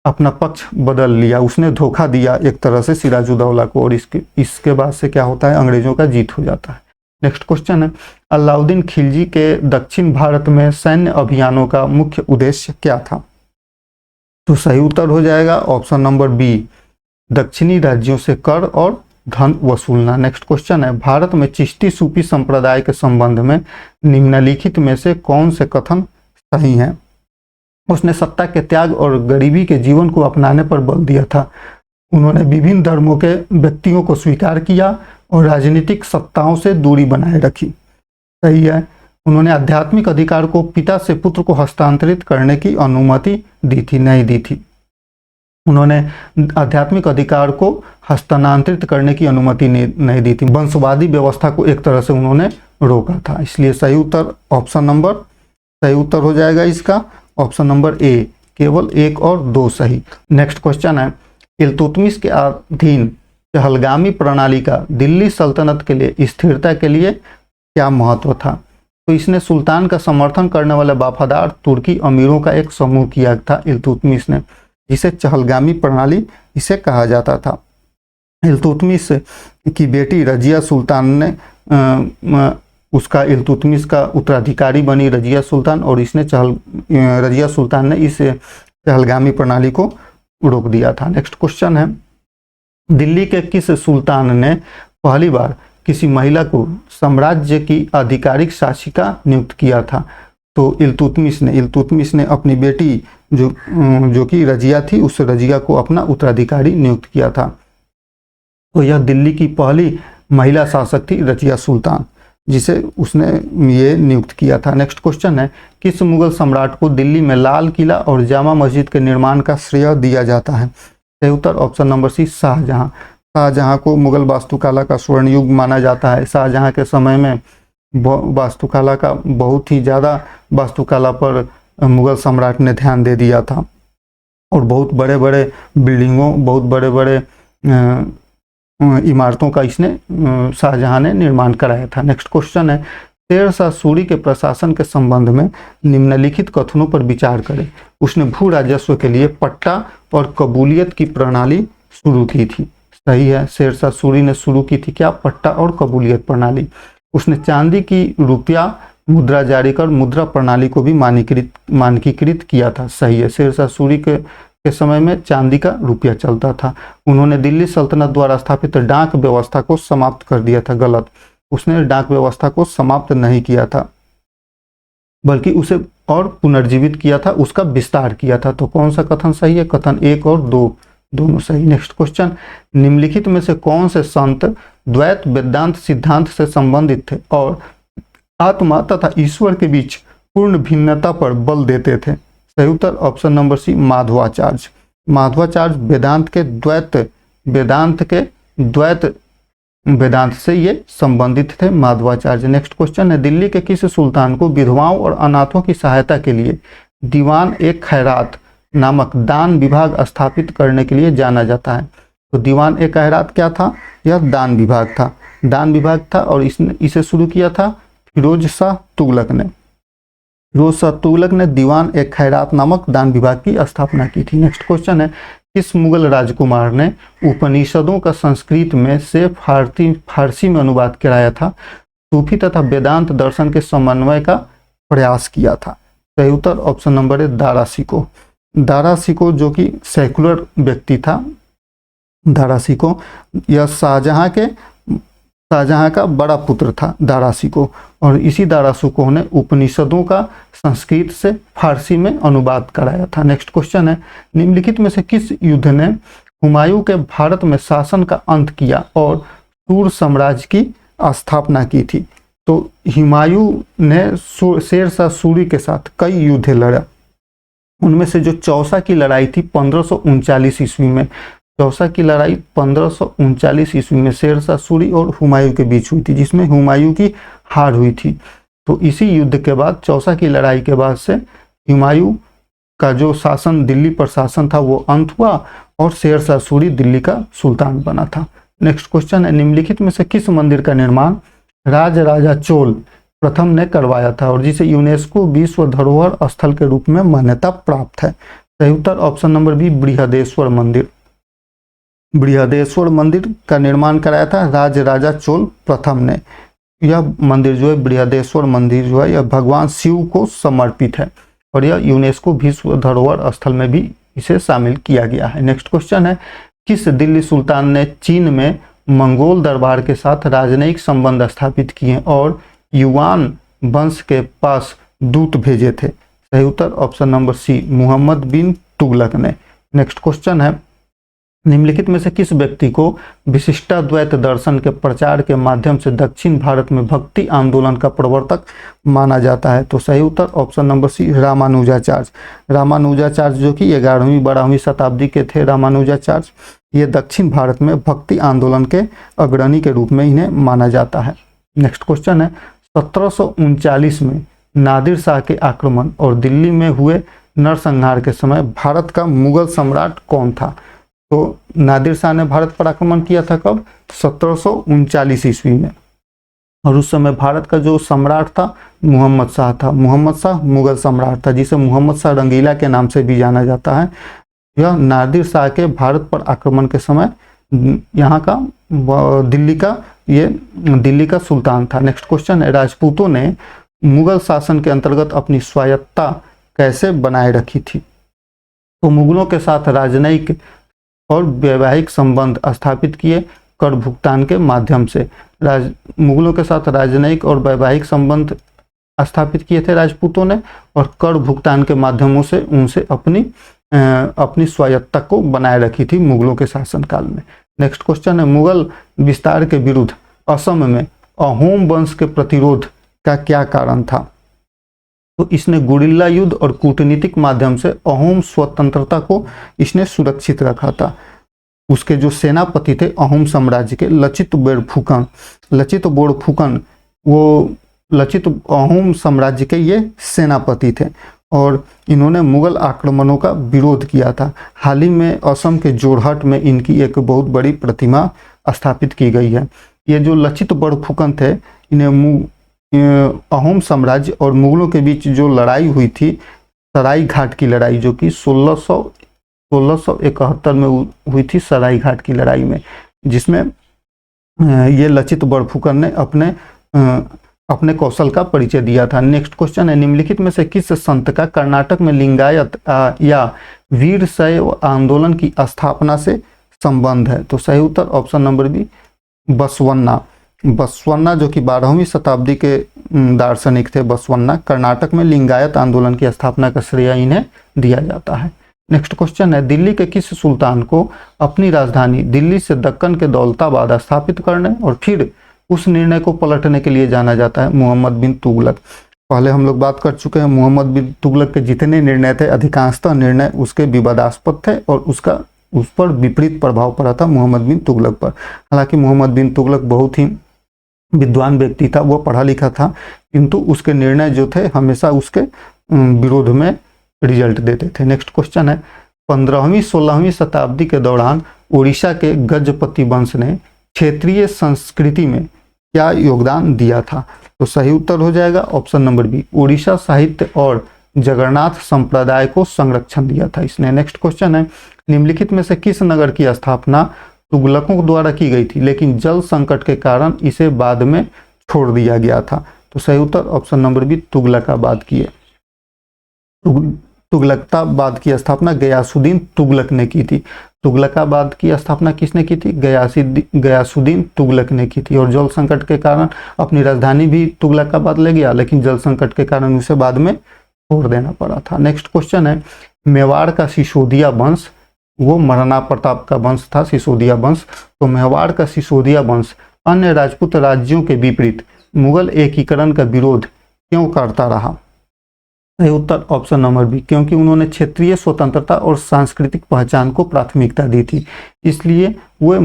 अपना पक्ष बदल लिया, उसने धोखा दिया एक तरह से सिराजुद्दौला को, और इसके बाद से क्या होता है, अंग्रेजों का जीत हो जाता है। नेक्स्ट क्वेश्चन है, अलाउद्दीन खिलजी के दक्षिण भारत में सैन्य अभियानों का मुख्य उद्देश्य क्या था? तो सही उत्तर हो जाएगा ऑप्शन नंबर बी, दक्षिणी राज्यों से कर और धन वसूलना। नेक्स्ट क्वेश्चन है, भारत में चिश्ती सूफी संप्रदाय के संबंध में निम्नलिखित में से कौन से कथन सही हैं? उसने सत्ता के त्याग और गरीबी के जीवन को अपनाने पर बल दिया था। उन्होंने विभिन्न धर्मों के व्यक्तियों को स्वीकार किया और राजनीतिक सत्ताओं से दूरी बनाए रखी। सही है। उन्होंने आध्यात्मिक अधिकार को पिता से पुत्र को हस्तांतरित करने की अनुमति दी थी? नहीं दी थी। उन्होंने आध्यात्मिक अधिकार को हस्तांतरित करने की अनुमति नहीं दी थी। वंशवादी व्यवस्था को एक तरह से उन्होंने रोका था। इसलिए सही उत्तर सही उत्तर हो जाएगा इसका ऑप्शन नंबर ए, केवल 1 और 2 सही। नेक्स्ट क्वेश्चन है, इल्तुतमिश के अधीन चहलगामी प्रणाली का दिल्ली सल्तनत के लिए स्थिरता के लिए क्या महत्व था? तो इसने सुल्तान का समर्थन करने वाले वफादार तुर्की अमीरों का एक समूह किया था इल्तुतमिश ने, जिसे चहलगामी प्रणाली इसे कहा जाता था। इल्तुतमिश की बेटी रजिया सुल्तान ने उसका इल्तुतमिश का उत्तराधिकारी बनी रजिया सुल्तान, और रजिया सुल्तान ने इस चहलगामी प्रणाली को रोक दिया था। नेक्स्ट क्वेश्चन है, दिल्ली के किस सुल्तान ने पहली बार किसी महिला को साम्राज्य की आधिकारिक शासिका नियुक्त किया था? तो इल्तुतमिश ने अपनी बेटी जो कि रजिया थी, उस रजिया को अपना उत्तराधिकारी नियुक्त किया था। तो यह दिल्ली की पहली महिला शासक थी रजिया सुल्तान, जिसे उसने ये नियुक्त किया था। नेक्स्ट क्वेश्चन है, किस मुगल सम्राट को दिल्ली में लाल किला और जामा मस्जिद के निर्माण का श्रेय दिया जाता है? सही उत्तर ऑप्शन नंबर सी, शाहजहां को मुगल वास्तुकला का स्वर्ण युग माना जाता है। शाहजहां के समय में वास्तुकला का बहुत ही ज़्यादा वास्तुकला पर मुगल सम्राट ने ध्यान दे दिया था, और बहुत बड़े बड़े बिल्डिंगों, बहुत बड़े बड़े इमारतों का इसने शाहजहां ने निर्माण कराया था। नेक्स्ट क्वेश्चन है, शेरशाह सूरी के प्रशासन के संबंध में निम्नलिखित कथनों पर विचार करें। उसने भू राजस्व के लिए पट्टा और कबूलियत की प्रणाली शुरू की थी। सही है, शेरशाह सूरी ने शुरू की थी क्या? पट्टा और कबूलियत प्रणाली। उसने चांदी की रुपया मुद्रा जारी कर मुद्रा प्रणाली को भी मानकीकृत किया था। सही है, शेरशाह सूरी के समय में चांदी का रुपया चलता था। उन्होंने दिल्ली सल्तनत द्वारा स्थापित डाक व्यवस्था को समाप्त कर दिया था। गलत, उसने डाक व्यवस्था को समाप्त नहीं किया था बल्कि उसे और पुनर्जीवित किया था, उसका विस्तार किया था। तो कौन सा कथन सही है? कथन 1 और 2 दोनों सही। नेक्स्ट क्वेश्चन, निम्नलिखित में से कौन से संत द्वैत वेदांत सिद्धांत से संबंधित थे और आत्मा तथा ईश्वर के बीच पूर्ण भिन्नता पर बल देते थे? सही उत्तर option number C, Madhvacharya. Madhvacharya Dvaita Vedanta से ये संबंधित थे, माधवाचार्य। नेक्स्ट क्वेश्चन है, दिल्ली के किस सुल्तान को विधवाओं और अनाथों की सहायता के लिए दीवान ए खैरात नामक दान विभाग स्थापित करने के लिए जाना जाता है? तो दीवान ए खैरात क्या था? यह दान विभाग था, दान विभाग था और इसे शुरू किया था फिरोज शाह तुगलक ने। फिरोज शाह तुगलक ने दीवान ए खैरात नामक दान विभाग की स्थापना की थी। नेक्स्ट क्वेश्चन है, किस मुगल राजकुमार ने उपनिषदों का संस्कृत में से फारसी में अनुवाद कराया था? सूफी तथा वेदांत दर्शन के समन्वय का प्रयास किया था। सही उत्तर ऑप्शन नंबर है, दारा शिकोह। दारा शिकोह जो कि सेकुलर व्यक्ति था, दारा शिकोह यह शाहजहां का बड़ा पुत्र था दारा शिकोह, और इसी दारा शिकोह ने उपनिषदों का संस्कृत से फारसी में अनुवाद कराया था। नेक्स्ट क्वेश्चन है, निम्नलिखित में से किस युद्ध ने हुमायूं के भारत में शासन का अंत किया और सूर साम्राज्य की स्थापना की थी? तो हुमायूं ने शेरशाह सूरी के साथ कई युद्ध लड़ा, उनमें से जो चौसा की लड़ाई थी 1539 ईस्वी में, चौसा की लड़ाई 1539 ईस्वी में शेरशाह सूरी और हुमायूं के बीच हुई थी, जिसमें हुमायूं की हार हुई थी। तो इसी युद्ध के बाद, चौसा की लड़ाई के बाद से हुमायूं का जो शासन, दिल्ली पर शासन था, वो अंत हुआ और शेरशाह सूरी दिल्ली का सुल्तान बना था। नेक्स्ट क्वेश्चन है, निम्नलिखित में से किस मंदिर का निर्माण राजा चोल प्रथम ने करवाया था और जिसे यूनेस्को विश्व धरोहर स्थल के रूप में मान्यता प्राप्त है? सही उत्तर ऑप्शन नंबर बी, बृहदेश्वर मंदिर। बृहदेश्वर मंदिर का निर्माण कराया था राजा चोल प्रथम ने। यह मंदिर जो है, बृहदेश्वर मंदिर जो है, यह भगवान शिव को समर्पित है और यह यूनेस्को विश्व धरोहर स्थल में भी इसे शामिल किया गया है। नेक्स्ट क्वेश्चन है, किस दिल्ली सुल्तान ने चीन में मंगोल दरबार के साथ राजनयिक संबंध स्थापित किए और युआन वंश के पास दूत भेजे थे? सही उत्तर ऑप्शन नंबर सी, मुहम्मद बिन तुगलक ने। नेक्स्ट क्वेश्चन है, निम्नलिखित में से किस व्यक्ति को विशिष्टाद्वैत दर्शन के प्रचार के माध्यम से दक्षिण भारत में भक्ति आंदोलन का प्रवर्तक माना जाता है? तो सही उत्तर option number C, Ramanujacharya. Ramanujacharya जो कि 11वीं-12वीं शताब्दी के थे रामानुजाचार्य, ये दक्षिण भारत में भक्ति आंदोलन के अग्रणी के रूप में इन्हें माना जाता है। नेक्स्ट क्वेश्चन है, 1739 में नादिर शाह के आक्रमण और दिल्ली में हुए नरसंहार के समय भारत का मुगल सम्राट कौन था? तो नादिर शाह ने भारत पर आक्रमण किया था कब? 1739 ईस्वी में, और उस समय भारत का जो सम्राट था मुहम्मद शाह था। मुहम्मद शाह मुगल सम्राट था, जिसे मुहम्मद शाह रंगीला के नाम से भी जाना जाता है। यह नादिर शाह के भारत पर आक्रमण के समय यहाँ का दिल्ली का सुल्तान था। नेक्स्ट क्वेश्चन है, राजपूतों ने मुगल शासन के अंतर्गत अपनी स्वायत्तता कैसे बनाए रखी थी? तो मुगलों के साथ राजनयिक और वैवाहिक संबंध स्थापित किए कर भुगतान के माध्यम से। मुगलों के साथ राजनयिक और वैवाहिक संबंध स्थापित किए थे राजपूतों ने, और कर भुगतान के माध्यमों से उनसे अपनी स्वायत्तता को बनाए रखी थी मुगलों के शासनकाल में। नेक्स्ट क्वेश्चन है, मुगल विस्तार के विरुद्ध असम में अहोम वंश के प्रतिरोध का क्या कारण था? तो इसने गुरिल्ला युद्ध और कूटनीतिक माध्यम से अहोम स्वतंत्रता को इसने सुरक्षित रखा था। उसके जो सेनापति थे अहोम साम्राज्य के, लचित बोड़फुकन, वो लचित अहोम साम्राज्य के ये सेनापति थे और इन्होंने मुगल आक्रमणों का विरोध किया था। हाल ही में असम के जोरहट में इनकी एक बहुत बड़ी प्रतिमा स्थापित की गई है। ये जो लचित बोड़फुकन थे, इन्हें अहोम साम्राज्य और मुगलों के बीच जो लड़ाई हुई थी, सराय घाट की लड़ाई, जो कि 1671 में हुई थी सराय घाट की लड़ाई में, जिसमें ये लचित बोड़फुकन ने अपने अपने कौशल का परिचय दिया था। नेक्स्ट क्वेश्चन है, निम्नलिखित में से किस संत का कर्नाटक में लिंगायत या वीर शैव आंदोलन की स्थापना से संबंध है? तो सही उत्तर option number B, Basavanna. Basavanna जो कि 12वीं शताब्दी के दार्शनिक थे, बसवन्ना। कर्नाटक में लिंगायत आंदोलन की स्थापना का श्रेय इन्हें दिया जाता है। नेक्स्ट क्वेश्चन है, दिल्ली के किस सुल्तान को अपनी राजधानी दिल्ली से दक्कन के दौलताबाद स्थापित करने और फिर उस निर्णय को पलटने के लिए जाना जाता है? मोहम्मद बिन तुगलक। पहले हम लोग बात कर चुके हैं, मोहम्मद बिन तुगलक के जितने निर्णय थे अधिकांशतः निर्णय उसके विवादास्पद थे और उस पर विपरीत प्रभाव पड़ा था मोहम्मद बिन तुगलक पर। हालांकि मोहम्मद बिन तुगलक बहुत ही विद्वान व्यक्ति था, वो पढ़ा लिखा था, किंतु उसके निर्णय जो थे हमेशा उसके विरोध में रिजल्ट देते थे। नेक्स्ट क्वेश्चन है, 15वीं 16वीं शताब्दी के दौरान उड़ीसा के गजपति वंश ने क्षेत्रीय संस्कृति में क्या योगदान दिया था? तो सही उत्तर हो जाएगा ऑप्शन नंबर बी, उड़ीसा साहित्य और जगन्नाथ संप्रदाय को संरक्षण दिया था इसने। नेक्स्ट क्वेश्चन है, निम्नलिखित में से किस नगर की स्थापना तुगलकों द्वारा की गई थी लेकिन जल संकट के कारण इसे बाद में छोड़ दिया गया था? तो सही उत्तर ऑप्शन नंबर बी, तुगलकाबाद की है। तुगलकाबाद की स्थापना गयासुद्दीन तुगलक ने की थी। तुगलकाबाद की स्थापना किसने की थी? गयासुद्दीन तुगलक ने की थी। और जल संकट के कारण अपनी राजधानी भी तुगलकाबाद ले गया, लेकिन जल संकट के कारण उसे बाद में छोड़ देना पड़ा था। नेक्स्ट क्वेश्चन है, मेवाड़ का सिसोदिया वंश, वो महाराणा प्रताप का वंश था सिसोदिया वंश, तो मेवाड़ का सिसोदिया वंश अन्य राजपूत राज्यों के विपरीत मुगल एकीकरण का विरोध क्यों करता रहा? सही उत्तर ऑप्शन नंबर बी, क्योंकि उन्होंने क्षेत्रीय स्वतंत्रता और सांस्कृतिक पहचान को प्राथमिकता दी थी, इसलिए वो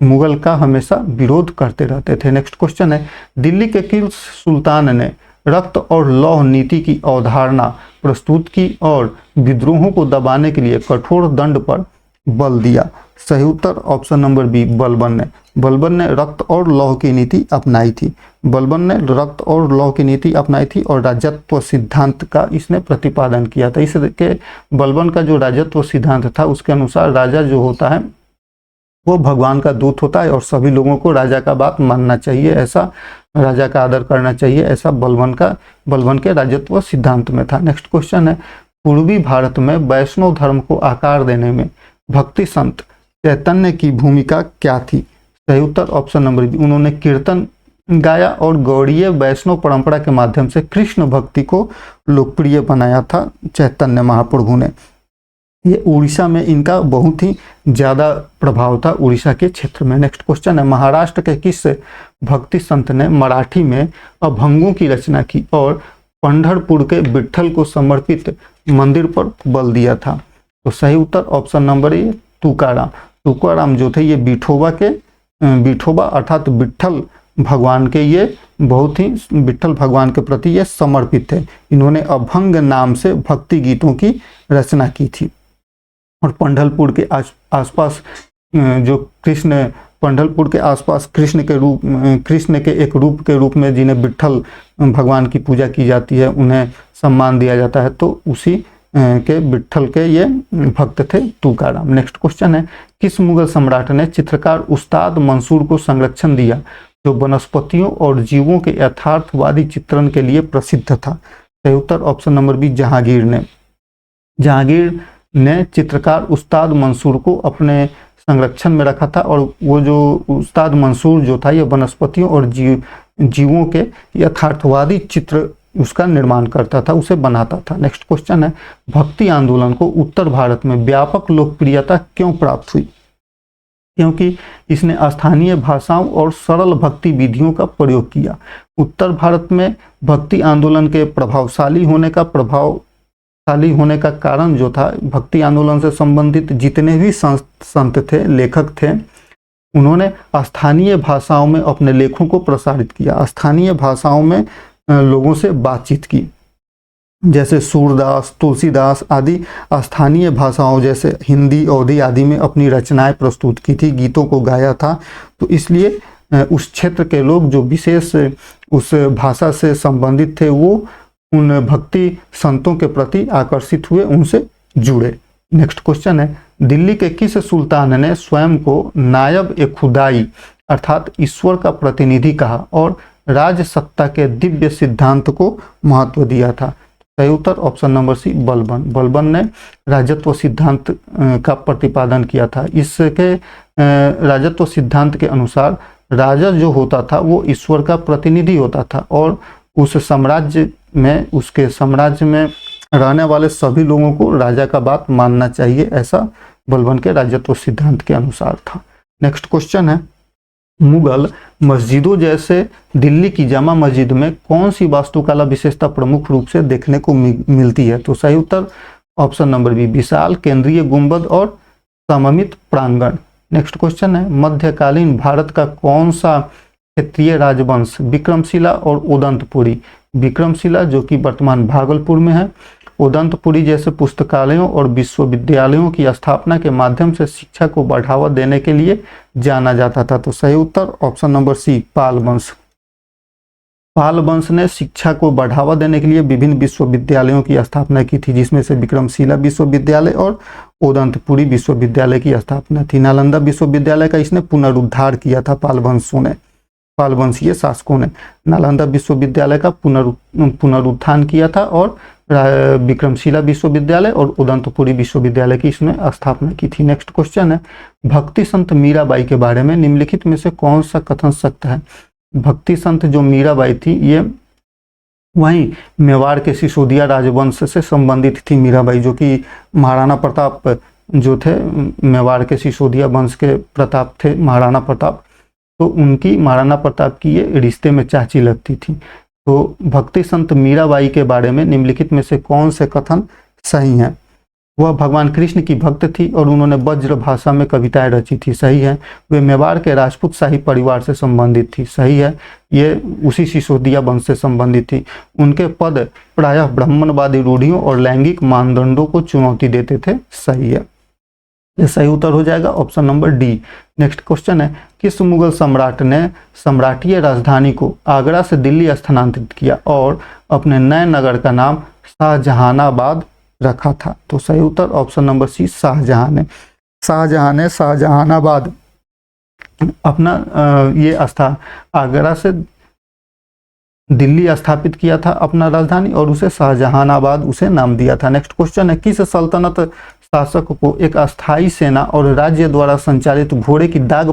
मुगल का हमेशा विरोध करते रहते थे। नेक्स्ट क्वेश्चन है, दिल्ली के किस सुल्तान ने रक्त और लौह नीति की अवधारणा प्रस्तुत की और विद्रोहों को दबाने के लिए कठोर दंड पर बल दिया? सही उत्तर ऑप्शन नंबर बी, बलबन ने। बलबन ने रक्त और लौह की नीति अपनाई थी। बलबन ने रक्त और लौह की नीति अपनाई थी और राजत्व सिद्धांत का इसने प्रतिपादन किया था। इसके बलबन का जो राजत्व सिद्धांत था उसके अनुसार राजा जो होता है वो भगवान का दूत होता है और सभी लोगों को राजा का बात मानना चाहिए, ऐसा राजा का आदर करना चाहिए, ऐसा बलबन के राजत्व सिद्धांत में था। नेक्स्ट क्वेश्चन है, पूर्वी भारत में वैष्णव धर्म को आकार देने में भक्ति संत चैतन्य की भूमिका क्या थी? सही उत्तर ऑप्शन नंबर बी, उन्होंने कीर्तन गाया और गौड़ीय वैष्णव परंपरा के माध्यम से कृष्ण भक्ति को लोकप्रिय बनाया था चैतन्य महाप्रभु ने। ये उड़ीसा में इनका बहुत ही ज्यादा प्रभाव था, उड़ीसा के क्षेत्र में। नेक्स्ट क्वेश्चन है, महाराष्ट्र के किस भक्ति संत ने मराठी में अभंगों की रचना की और पंढरपुर के विट्ठल को समर्पित मंदिर पर बल दिया था? तो सही उत्तर option number A, Tukaram. Tukaram जो थे ये विठोबा अर्थात विट्ठल भगवान के, ये बहुत ही विट्ठल भगवान के प्रति ये समर्पित थे। इन्होंने अभंग नाम से भक्ति गीतों की रचना की थी और पंढरपुर के आसपास जो कृष्ण, पंढरपुर के आसपास कृष्ण के एक रूप के रूप में जिन्हें विट्ठल भगवान की पूजा की जाती है, उन्हें सम्मान दिया जाता है, तो उसी के विट्ठल के ये भक्त थे तुकाराम। नेक्स्ट क्वेश्चन है, किस मुगल सम्राट ने चित्रकार उस्ताद मंसूर को संरक्षण दिया जो वनस्पतियों और जीवों के यथार्थवादी चित्रण के लिए प्रसिद्ध था? सही उत्तर ऑप्शन नंबर बी, जहांगीर ने। जहांगीर ने चित्रकार उस्ताद मंसूर को अपने संरक्षण में रखा था और वो जो उस्ताद मंसूर जो था ये वनस्पतियों और जीवों के यथार्थवादी चित्र उसका निर्माण करता था, उसे बनाता था। नेक्स्ट क्वेश्चन है, भक्ति आंदोलन को उत्तर भारत में व्यापक लोकप्रियता क्यों प्राप्त हुई? क्योंकि इसने स्थानीय भाषाओं और सरल भक्ति विधियों का प्रयोग किया। उत्तर भारत में भक्ति आंदोलन के प्रभावशाली होने का कारण जो था, भक्ति आंदोलन से संबंधित जितने भी संत थे, लेखक थे, उन्होंने स्थानीय भाषाओं में अपने लेखों को प्रसारित किया, स्थानीय भाषाओं में लोगों से बातचीत की, जैसे सूरदास, तुलसीदास आदि स्थानीय भाषाओं जैसे हिंदी, अवधी आदि में अपनी रचनाएं प्रस्तुत की थी, गीतों को गाया था। तो इसलिए उस क्षेत्र के लोग जो विशेष उस भाषा से संबंधित थे वो उन भक्ति संतों के प्रति आकर्षित हुए, उनसे जुड़े। नेक्स्ट क्वेश्चन है, दिल्ली के किस सुल्तान ने स्वयं को नायब ए खुदाई अर्थात ईश्वर का प्रतिनिधि कहा और राज सत्ता के दिव्य सिद्धांत को महत्व दिया था। सही उत्तर option number C Balban. Balban ने राजत्व सिद्धांत का प्रतिपादन किया था। इसके राजत्व सिद्धांत के अनुसार राजा जो होता था वो ईश्वर का प्रतिनिधि होता था और उस साम्राज्य में, उसके साम्राज्य में रहने वाले सभी लोगों को राजा का बात मानना चाहिए, ऐसा बलबन के राजत्व सिद्धांत के अनुसार था। नेक्स्ट क्वेश्चन है, मुगल मस्जिदों जैसे दिल्ली की जामा मस्जिद में कौन सी वास्तुकला विशेषता प्रमुख रूप से देखने को मिलती है? तो सही उत्तर ऑप्शन नंबर बी विशाल केंद्रीय गुंबद और सममित प्रांगण। नेक्स्ट क्वेश्चन है, मध्यकालीन भारत का कौन सा क्षेत्रीय राजवंश विक्रमशिला और उदंतपुरी? विक्रमशिला जो कि वर्तमान भागलपुर में है, उदंतपुरी जैसे पुस्तकालयों और विश्वविद्यालयों की स्थापना के माध्यम से शिक्षा को बढ़ावा देने के लिए जाना जाता था। तो सही उत्तर ऑप्शन नंबर सी पाल वंश। पाल वंश ने शिक्षा को बढ़ावा देने के लिए विभिन्न विश्वविद्यालयों की स्थापना की थी, जिसमें से विक्रमशिला विश्वविद्यालय और उदंतपुरी विश्वविद्यालय की स्थापना थी। नालंदा विश्वविद्यालय का इसने पुनरुद्धार किया था पाल वंशीय शासकों ने नालंदा विश्वविद्यालय का पुनरुत्थान किया था और विक्रमशिला विश्वविद्यालय और उदंतपुरी विश्वविद्यालय की इसने स्थापना की थी। नेक्स्ट क्वेश्चन है, भक्ति संत मीराबाई के बारे में निम्नलिखित में से कौन सा कथन सत्य है? भक्ति संत जो मीराबाई थी ये वहीं मेवाड़ के सिसोदिया राजवंश से संबंधित थी। मीराबाई जो कि महाराणा प्रताप जो थे, मेवाड़ के सिसोदिया वंश के प्रताप थे महाराणा प्रताप, तो उनकी महाराणा प्रताप की ये रिश्ते में चाची लगती थी। तो भक्ति संत मीराबाई के बारे में निम्नलिखित में से कौन से कथन सही हैं? वह भगवान कृष्ण की भक्त थी और उन्होंने ब्रज भाषा में कविताएं रची थी। सही है। वे मेवाड़ के राजपूत शाही परिवार से संबंधित थी। सही है। ये उसी सिसोदिया वंश से संबंधित थी। उनके पद प्रायः ब्राह्मणवादी रूढ़ियों और लैंगिक मानदंडों को चुनौती देते थे। सही है। ये सही उत्तर हो जाएगा option number D. Next question है, किस मुगल सम्राट ने सम्राटीय राजधानी को आगरा से दिल्ली स्थानांतरित किया और अपने नए नगर का नाम शाहजहानाबाद रखा था? तो सही उत्तर ऑप्शन नंबर सी शाहजहां ने शाहजहानाबाद अपना ये आगरा से दिल्ली स्थापित किया था अपना राजधानी और उसे शाहजहानाबाद उसे नाम दिया था। नेक्स्ट क्वेश्चन है, किस सल्तनत शासक को एक अस्थायी सेना और राज्य द्वारा संचालित घोड़े की दाग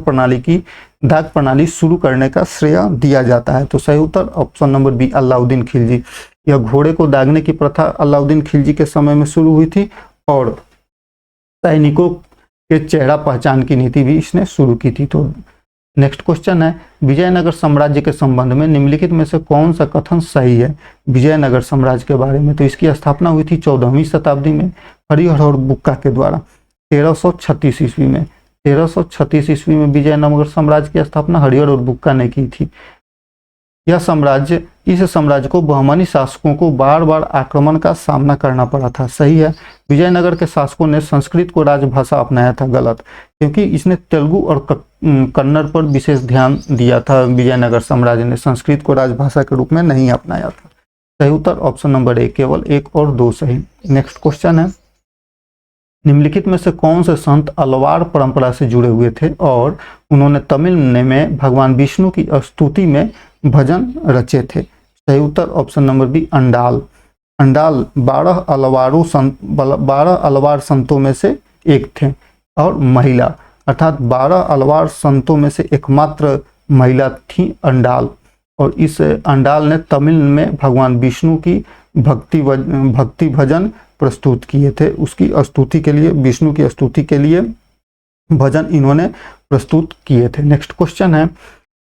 प्रणाली शुरू करने का श्रेय दिया जाता है? तो सही उत्तर option number B Alauddin Khilji. यह घोड़े को दागने की प्रथा अलाउद्दीन खिलजी के समय में शुरू हुई थी और सैनिकों के चेहरा पहचान की नीति भी इसने शुरू की थी। तो नेक्स्ट क्वेश्चन है, विजयनगर साम्राज्य के संबंध में निम्नलिखित में से कौन सा कथन सही है विजयनगर साम्राज्य के बारे में? तो इसकी स्थापना हुई थी 14वीं शताब्दी में हरिहर और बुक्का के द्वारा 1336 ईस्वी में। 1336 ईस्वी में विजयनगर साम्राज्य की स्थापना हरिहर और बुक्का ने की थी। इस साम्राज्य को बहमनी शासकों को बार बार आक्रमण का सामना करना पड़ा था। सही है। विजयनगर के शासकों ने संस्कृत को राजभाषा अपनाया था। गलत, क्योंकि इसने तेलुगु और कन्नड़ पर विशेष ध्यान दिया था। विजयनगर साम्राज्य ने संस्कृत को राजभाषा के रूप में नहीं अपनाया था। सही उत्तर ऑप्शन नंबर ए, केवल 1 और 2 सही। नेक्स्ट क्वेश्चन है, निम्नलिखित में से कौन से संत अलवार परंपरा से जुड़े हुए थे और उन्होंने तमिल में भगवान विष्णु की स्तुति में भजन रचे थे? सही उत्तर option number B Andal. 12 Alvar संतों में से एक थे और महिला, अर्थात 12 अलवार संतों में से एकमात्र महिला थी अंडाल। और इस अंडाल ने तमिल में भगवान विष्णु की भक्ति भजन प्रस्तुत किए थे। उसकी स्तुति के लिए, विष्णु की स्तुति के लिए भजन इन्होंने प्रस्तुत किए थे। नेक्स्ट क्वेश्चन है,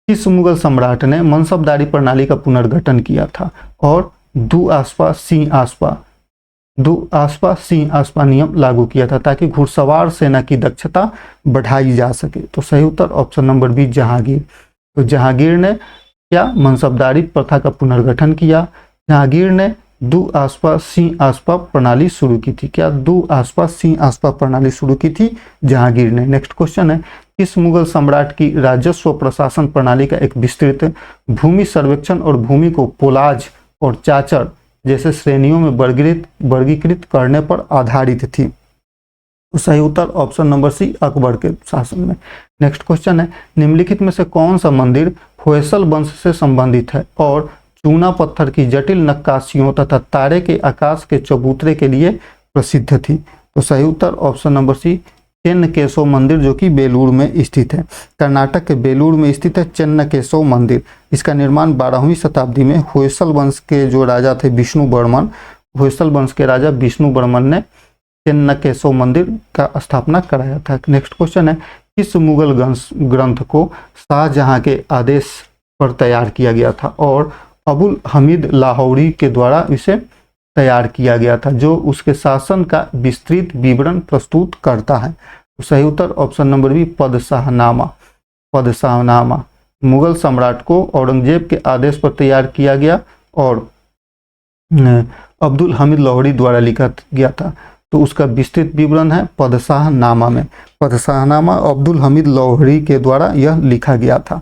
किस मुगल सम्राट ने मनसबदारी प्रणाली का पुनर्गठन किया था और दू आसपा सिंह आसपा नियम लागू किया था ताकि घुड़सवार सेना की दक्षता बढ़ाई जा सके? तो सही उत्तर ऑप्शन नंबर बी जहांगीर। तो जहांगीर ने क्या मनसबदारी प्रथा का पुनर्गठन किया? जहांगीर ने दू आसपा सिंह आसपा प्रणाली शुरू की थी। क्या दू आसपा सिंह आसपा प्रणाली शुरू की थी? जहांगीर ने। नेक्स्ट क्वेश्चन है, किस मुगल सम्राट की राजस्व प्रशासन प्रणाली का एक विस्तृत भूमि सर्वेक्षण और भूमि को पोलाज और चाचर जैसे श्रेणियों में वर्गीकृत करने पर आधारित थी? तो सही उत्तर ऑप्शन नंबर सी, अकबर के शासन में। नेक्स्ट क्वेश्चन है, निम्नलिखित में से कौन सा मंदिर होयसल वंश से संबंधित है और चूना पत्थर की जटिल नक्काशियों तथा तारे के आकाश के चबूतरे के लिए प्रसिद्ध थी? तो सही उत्तर ऑप्शन नंबर सी, चेन्नकेशव मंदिर, जो कि बेलूर में स्थित है। कर्नाटक के बेलूर में स्थित है चेन्नकेशव मंदिर। इसका निर्माण 12वीं शताब्दी में होयसल वंश के जो राजा थे विष्णु वर्मन, होयसल वंश के राजा विष्णु वर्मन ने चेन्नकेशव मंदिर का स्थापना कराया था। नेक्स्ट क्वेश्चन है, किस मुगल ग्रंथ को शाहजहां के आदेश पर तैयार किया गया था और अबुल हमीद लाहौरी के द्वारा इसे तैयार किया गया था, जो उसके शासन का विस्तृत विवरण प्रस्तुत करता है? तो सही उत्तर ऑप्शन नंबर बी, पदशाहनामा। पदशाहनामा मुगल सम्राट को औरंगजेब के आदेश पर तैयार किया गया और अब्दुल हमीद लाहौरी द्वारा लिखा गया था। तो उसका विस्तृत विवरण है पदशाहनामा में। पदशाहनामा अब्दुल हमीद लाहौरी के द्वारा यह लिखा गया था।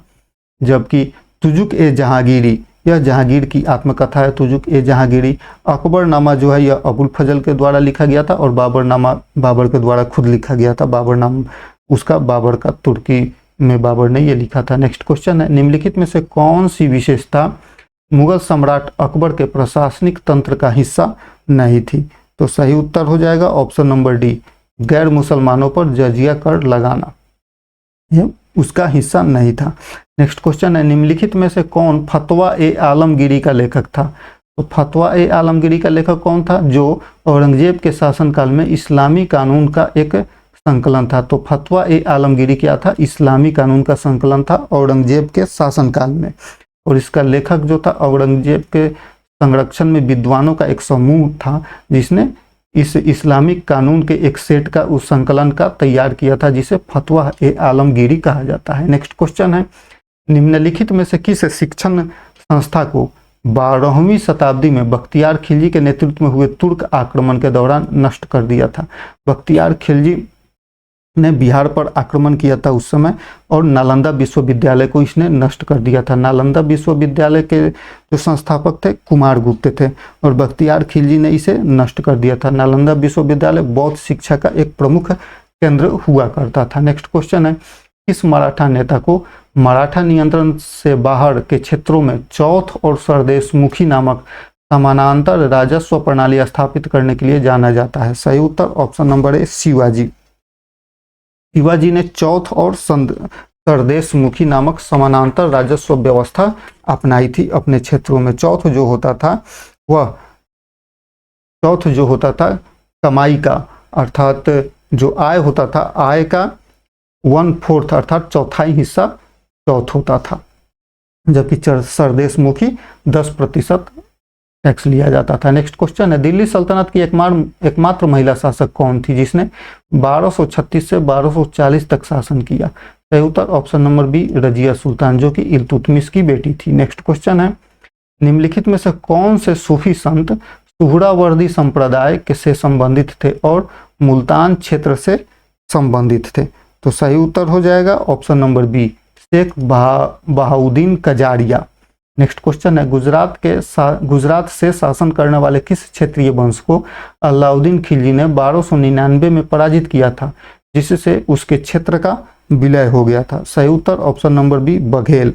जबकि तुजुक ए जहांगीरी, यह जहांगीर की आत्मकथा है। तुजुक ए जहांगीरी। अकबरनामा जो है यह अबुल फजल के द्वारा लिखा गया था और बाबरनामा बाबर के द्वारा खुद लिखा गया था। बाबरनामा उसका बाबर का, तुर्की में बाबर ने यह लिखा था। नेक्स्ट क्वेश्चन है, निम्नलिखित में से कौन सी विशेषता मुगल सम्राट अकबर के प्रशासनिक तंत्र का हिस्सा नहीं थी? तो सही उत्तर हो जाएगा ऑप्शन नंबर डी, गैर मुसलमानों पर जजिया कर लगाना, यह उसका हिस्सा नहीं था। नेक्स्ट क्वेश्चन है, निम्नलिखित में से कौन फतवा ए आलमगीरी का लेखक था? तो फतवा ए आलमगीरी का लेखक कौन था? जो औरंगजेब के शासनकाल में इस्लामी कानून का एक संकलन था। तो फतवा ए आलमगीरी क्या था? इस्लामी कानून का संकलन था औरंगजेब के शासनकाल में। और इसका लेखक जो था औरंगजेब के संरक्षण में विद्वानों का एक समूह था, जिसने इस इस्लामिक कानून के एक सेट का, उस संकलन का तैयार किया था, जिसे फतवा ए आलमगीरी कहा जाता है। नेक्स्ट क्वेश्चन है, निम्नलिखित में से किस शिक्षण संस्था को 12वीं शताब्दी में बख्तियार खिलजी के नेतृत्व में हुए तुर्क आक्रमण के दौरान नष्ट कर दिया था? बख्तियार खिलजी ने बिहार पर आक्रमण किया था उस समय, और नालंदा विश्वविद्यालय को इसने नष्ट कर दिया था। नालंदा विश्वविद्यालय के जो संस्थापक थे कुमारगुप्त थे और बख्तियार खिलजी ने इसे नष्ट कर दिया था। नालंदा विश्वविद्यालय बौद्ध शिक्षा का एक प्रमुख केंद्र हुआ करता था। नेक्स्ट क्वेश्चन है, किस मराठा नेता को मराठा नियंत्रण से बाहर के क्षेत्रों में चौथ और सरदेशमुखी नामक समानांतर राजस्व प्रणाली स्थापित करने के लिए जाना जाता है? सही उत्तर option number A, Shivaji. Shivaji ने चौथ और सरदेशमुखी नामक समानांतर राजस्व व्यवस्था अपनाई थी अपने क्षेत्रों में। चौथ जो होता था कमाई का, अर्थात जो आय होता था, आय का 1/4 अर्थात चौथाई हिस्सा चौथ होता था, जबकि सरदेशमुखी 10% टैक्स लिया जाता था। नेक्स्ट क्वेश्चन है, दिल्ली सल्तनत की एकमात्र महिला शासक कौन थी जिसने 1236 से 1240 तक शासन किया? सही उत्तर option number B, Razia Sultan, जो कि इल्तुतमिश की बेटी थी। नेक्स्ट क्वेश्चन है, निम्नलिखित में से कौन से सूफी संत सुहरावर्दी संप्रदाय के से संबंधित थे और मुल्तान क्षेत्र से संबंधित थे? तो सही उत्तर हो जाएगा option number B, Sheikh Bahauddin Kajaria. Next question है, गुजरात से शासन करने वाले किस क्षेत्रीय वंश को अलाउद्दीन खिलजी ने 1299 में पराजित किया था, जिससे उसके क्षेत्र का विलय हो गया था? सही उत्तर option number B, Baghel.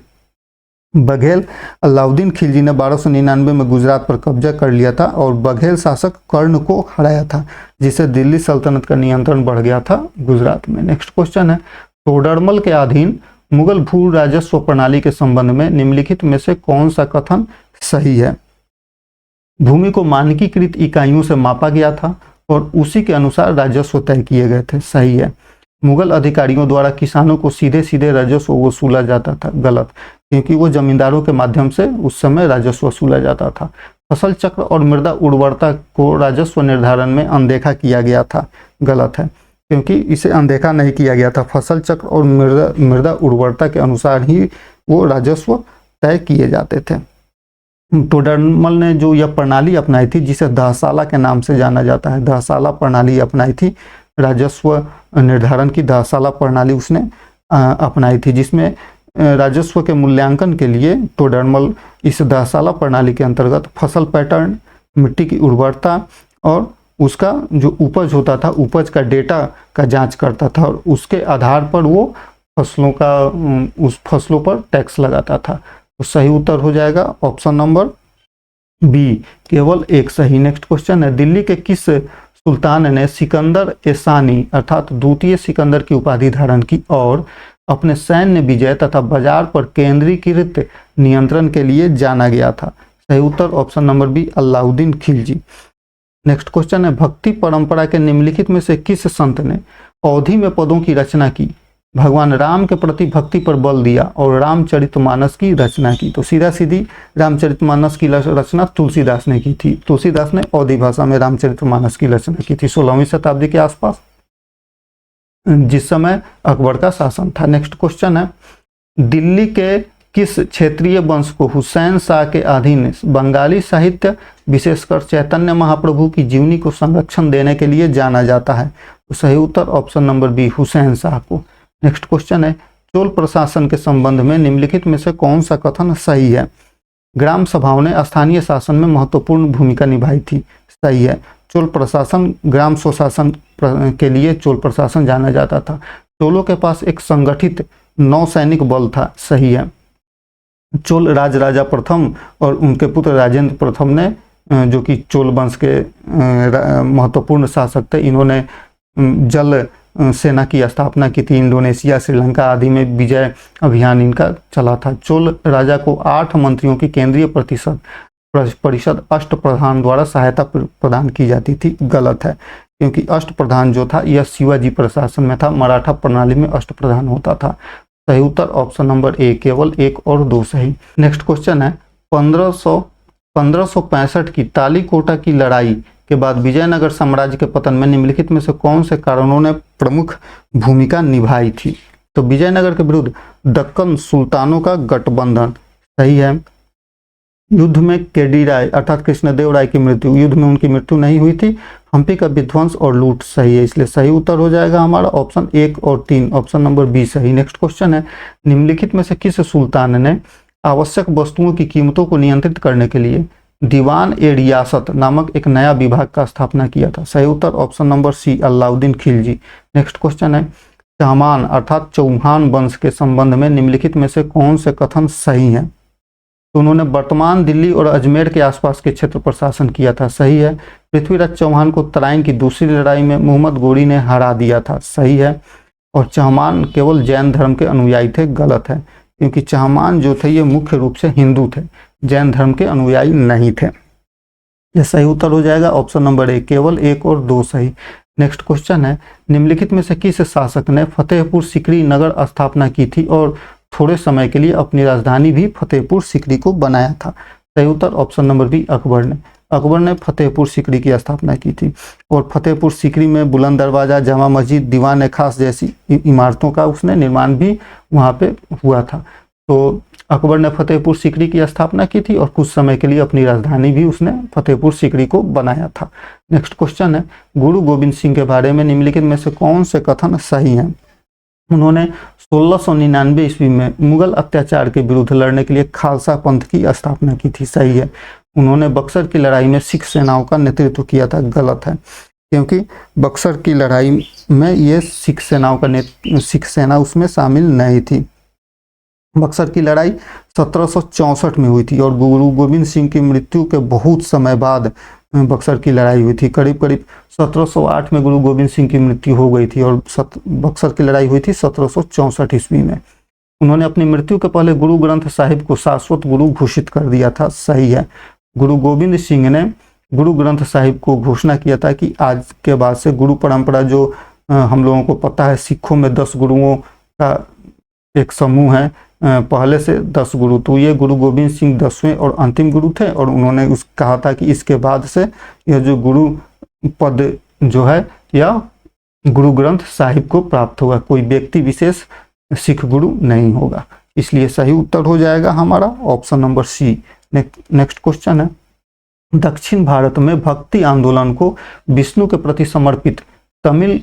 Baghel Alauddin Khilji ने 1299 में गुजरात पर कब्जा कर लिया था और बघेल शासक कर्ण को हराया था, जिससे दिल्ली सल्तनत का नियंत्रण बढ़ गया था गुजरात में। नेक्स्ट क्वेश्चन है, तोडरमल के अधीन मुगल भू राजस्व प्रणाली के संबंध में निम्नलिखित में से कौन सा कथन सही है? भूमि को मानकीकृत इकाइयों से मापा गया था और उसी के अनुसार राजस्व तय किए गए थे। सही है। मुगल अधिकारियों द्वारा किसानों को सीधे सीधे राजस्व वसूला जाता था। गलत, क्योंकि वो जमींदारों के माध्यम से उस समय राजस्व वसूला जाता था। फसल चक्र और मृदा उर्वरता को राजस्व निर्धारण में अनदेखा किया गया था। गलत है, क्योंकि इसे अनदेखा नहीं किया गया था। फसल चक्र और मृदा उर्वरता के अनुसार ही वो राजस्व तय किए जाते थे। तोडरमल ने जो यह प्रणाली अपनाई थी, जिसे दहसाला के नाम से जाना जाता है, दहसाला प्रणाली अपनाई थी, राजस्व निर्धारण की दहसाला प्रणाली उसने अपनाई थी, जिसमें राजस्व के मूल्यांकन के लिए तोडरमल इस दहसाला प्रणाली के अंतर्गत फसल पैटर्न, मिट्टी की उर्वरता और उसका जो उपज होता था, उपज का डेटा का जांच करता था और उसके आधार पर वो फसलों का उस फसलों पर टैक्स लगाता था। तो सही उत्तर हो जाएगा ऑप्शन नंबर बी, केवल एक सही। नेक्स्ट क्वेश्चन है, दिल्ली के किस सुल्तान ने सिकंदर एसानी अर्थात द्वितीय सिकंदर की उपाधि धारण की और अपने सैन्य विजय तथा बाजार पर केंद्रीकृत नियंत्रण के लिए जाना गया था? सही उत्तर option number B, Alauddin Khilji. Next question है, भक्ति परंपरा के निम्नलिखित में से किस संत ने अवधि में पदों की रचना की, भगवान राम के प्रति भक्ति पर बल दिया और रामचरितमानस की रचना की? तो सीधा सीधी रामचरितमानस की रचना तुलसीदास ने की थी। तुलसीदास ने अवधी भाषा में रामचरितमानस की रचना की थी 16वीं शताब्दी के आसपास, जिस समय अकबर का शासन था। नेक्स्ट क्वेश्चन है, दिल्ली के किस क्षेत्रीय वंश को हुसैन शाह के अधीन बंगाली साहित्य विशेषकर चैतन्य महाप्रभु की जीवनी को संरक्षण देने के लिए जाना जाता है? तो सही उत्तर option number B, Hussain Shah को। नेक्स्ट क्वेश्चन है, चोल प्रशासन के संबंध में निम्नलिखित में से कौन सा कथन सही है? ग्राम सभाओं ने स्थानीय शासन में महत्वपूर्ण भूमिका निभाई थी। सही है। चोल प्रशासन, ग्राम स्वशासन के लिए चोल प्रशासन जाना जाता था। चोलों के पास एक संगठित नौसैनिक बल था। सही है। चोल राजराजा प्रथम और उनके पुत्र राजेंद्र प्रथम ने, जो कि चोल वंश के महत्वपूर्ण शासक थे, इन्होंने जल सेना की स्थापना की थी। इंडोनेशिया, श्रीलंका आदि में विजय अभियान इनका चला था। चोल राजा को 8 मंत्रियों की केंद्रीय परिषद अष्टप्रधान द्वारा सहायता प्रदान की जाती थी। गलत है, क्योंकि अष्टप्रधान जो था यह शिवाजी प्रशासन में था, मराठा प्रणाली में अष्टप्रधान होता था। सही उत्तर ऑप्शन नंबर ए, केवल 1 और 2 सही। नेक्स्ट क्वेश्चन है, 1565 की तालीकोटा की लड़ाई के बाद विजयनगर साम्राज्य के पतन में निम्नलिखित में से कौन से कारणों ने प्रमुख भूमिका निभाई थी? तो विजयनगर के विरुद्ध दक्कन सुल्तानों का गठबंधन। सही है। युद्ध में केडी राय अर्थात कृष्णदेव राय की मृत्यु, युद्ध में उनकी मृत्यु नहीं हुई थी। हम्पी का विध्वंस और लूट। सही है, इसलिए सही उत्तर हो जाएगा हमारा ऑप्शन 1 और 3, ऑप्शन नंबर बी सही। नेक्स्ट क्वेश्चन है, निम्नलिखित में से किस सुल्तान ने आवश्यक वस्तुओं की कीमतों को नियंत्रित करने के लिए दीवान ए रियासत नामक एक नया विभाग का स्थापना किया था? सही उत्तर option number C, Alauddin Khilji. Next question है, चाहमान अर्थात चौहान वंश के संबंध में निम्नलिखित में से कौन से कथन सही हैं? तो उन्होंने वर्तमान दिल्ली और अजमेर के आसपास के क्षेत्र पर शासन किया था। सही है। पृथ्वीराज चौहान को तराइन की दूसरी लड़ाई में मोहम्मद गोरी ने हरा दिया था। सही है। और चाहमान केवल जैन धर्म के अनुयायी थे। गलत है, क्योंकि चाहमान जो थे ये मुख्य रूप से हिंदू थे, जैन धर्म के अनुयायी नहीं थे। यह सही उत्तर हो जाएगा ऑप्शन नंबर ए, केवल 1 और 2 सही। नेक्स्ट क्वेश्चन है, निम्नलिखित में से किस शासक ने फतेहपुर सीकरी नगर स्थापना की थी और थोड़े समय के लिए अपनी राजधानी भी फतेहपुर सीकरी को बनाया था? सही उत्तर ऑप्शन नंबर बी, अकबर ने। अकबर ने फतेहपुर सीकरी की स्थापना की थी और फतेहपुर सीकरी में बुलंद दरवाजा, जामा मस्जिद, दीवान खास जैसी इमारतों का उसने निर्माण भी वहाँ पे हुआ था। तो अकबर ने फतेहपुर सीकरी की स्थापना की थी और कुछ समय के लिए अपनी राजधानी भी उसने फतेहपुर सीकरी को बनाया था। नेक्स्ट क्वेश्चन है, गुरु गोविंद सिंह के बारे में निम्नलिखित में से कौन से कथन सही हैं? उन्होंने 1699 ईस्वी में मुगल अत्याचार के विरुद्ध लड़ने के लिए खालसा पंथ की स्थापना की थी। सही है। उन्होंने बक्सर की लड़ाई में सिख सेनाओं का नेतृत्व किया था। गलत है, क्योंकि बक्सर की लड़ाई में ये सिख सेना उसमें शामिल नहीं थी। बक्सर की लड़ाई 1764 में हुई थी और गुरु गोविंद सिंह की मृत्यु के बहुत समय बाद बक्सर की लड़ाई हुई थी। करीब करीब 1708 में गुरु गोविंद सिंह की मृत्यु हो गई थी और बक्सर की लड़ाई हुई थी 1764 ईस्वी में। उन्होंने अपनी मृत्यु के पहले गुरु ग्रंथ साहिब को शाश्वत गुरु घोषित कर दिया था। सही है। गुरु गोविंद सिंह ने गुरु ग्रंथ साहिब को घोषणा किया था कि आज के बाद से गुरु परंपरा जो हम लोगों को पता है, सिखों में 10 गुरुओं का एक समूह है, पहले से 10 गुरु, तो ये गुरु गोविंद सिंह 10वें और अंतिम गुरु थे और उन्होंने कहा था कि इसके बाद से यह जो गुरु पद जो है यह गुरु ग्रंथ साहिब को प्राप्त होगा, कोई व्यक्ति विशेष सिख गुरु नहीं होगा। इसलिए सही उत्तर हो जाएगा हमारा option number C. Next question है, दक्षिण भारत में भक्ति आंदोलन को विष्णु के प्रति समर्पित तमिल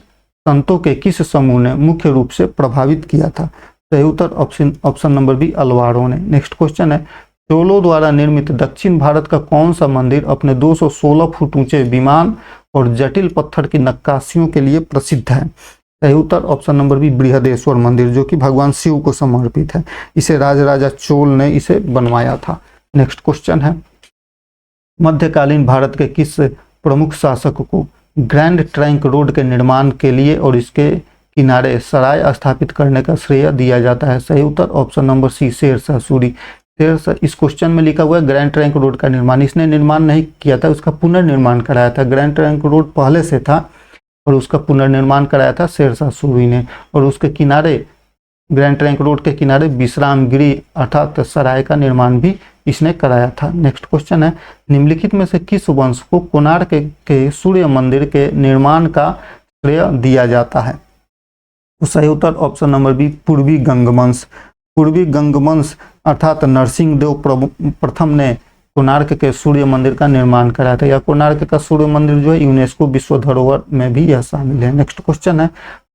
संतों के किस समूह ने मुख्य रूप से प्रभावित किया था? सही उत्तर ऑप्शन नंबर बी, अलवारों ने। नेक्स्ट क्वेश्चन है, चोलों द्वारा निर्मित दक्षिण भारत का कौन सा मंदिर अपने 216 फुट ऊंचे विमान और जटिल पत्थर की नक्काशियों के लिए प्रसिद्ध है? सही उत्तर ऑप्शन नंबर बी, बृहदेश्वर मंदिर, जो कि भगवान शिव को समर्पित है। इसे राजराजा चोल ने इसे बनवाया था। नेक्स्ट क्वेश्चन है, मध्यकालीन भारत के किस प्रमुख शासक को ग्रैंड ट्रंक रोड के निर्माण के लिए और इसके किनारे सराय स्थापित करने का श्रेय दिया जाता है? सही उत्तर option number C, Sher Shah Suri. Sher Shah, इस क्वेश्चन में लिखा हुआ है ग्रैंड ट्रंक रोड का निर्माण इसने निर्माण नहीं किया था, उसका पुनर्निर्माण कराया था। ग्रैंड ट्रंक रोड पहले से था और उसका पुनर्निर्माण कराया था शेरशाह सूरी ने। और उसके किनारे, ग्रैंड ट्रंक रोड के किनारे विश्राम गृह अर्थात सराय का निर्माण भी इसने कराया था। नेक्स्ट क्वेश्चन है, निम्नलिखित में से किस वंश को कोणार्क के सूर्य मंदिर के निर्माण का श्रेय दिया जाता है? तो सही उत्तर ऑप्शन नंबर बी, पूर्वी गंगवंश। पूर्वी गंगवंश अर्थात नरसिंह देव प्रथम ने कोणार्क के सूर्य मंदिर का निर्माण कराया था। या कोणार्क का सूर्य मंदिर जो है यूनेस्को विश्व धरोहर में भी यह शामिल है। नेक्स्ट क्वेश्चन है,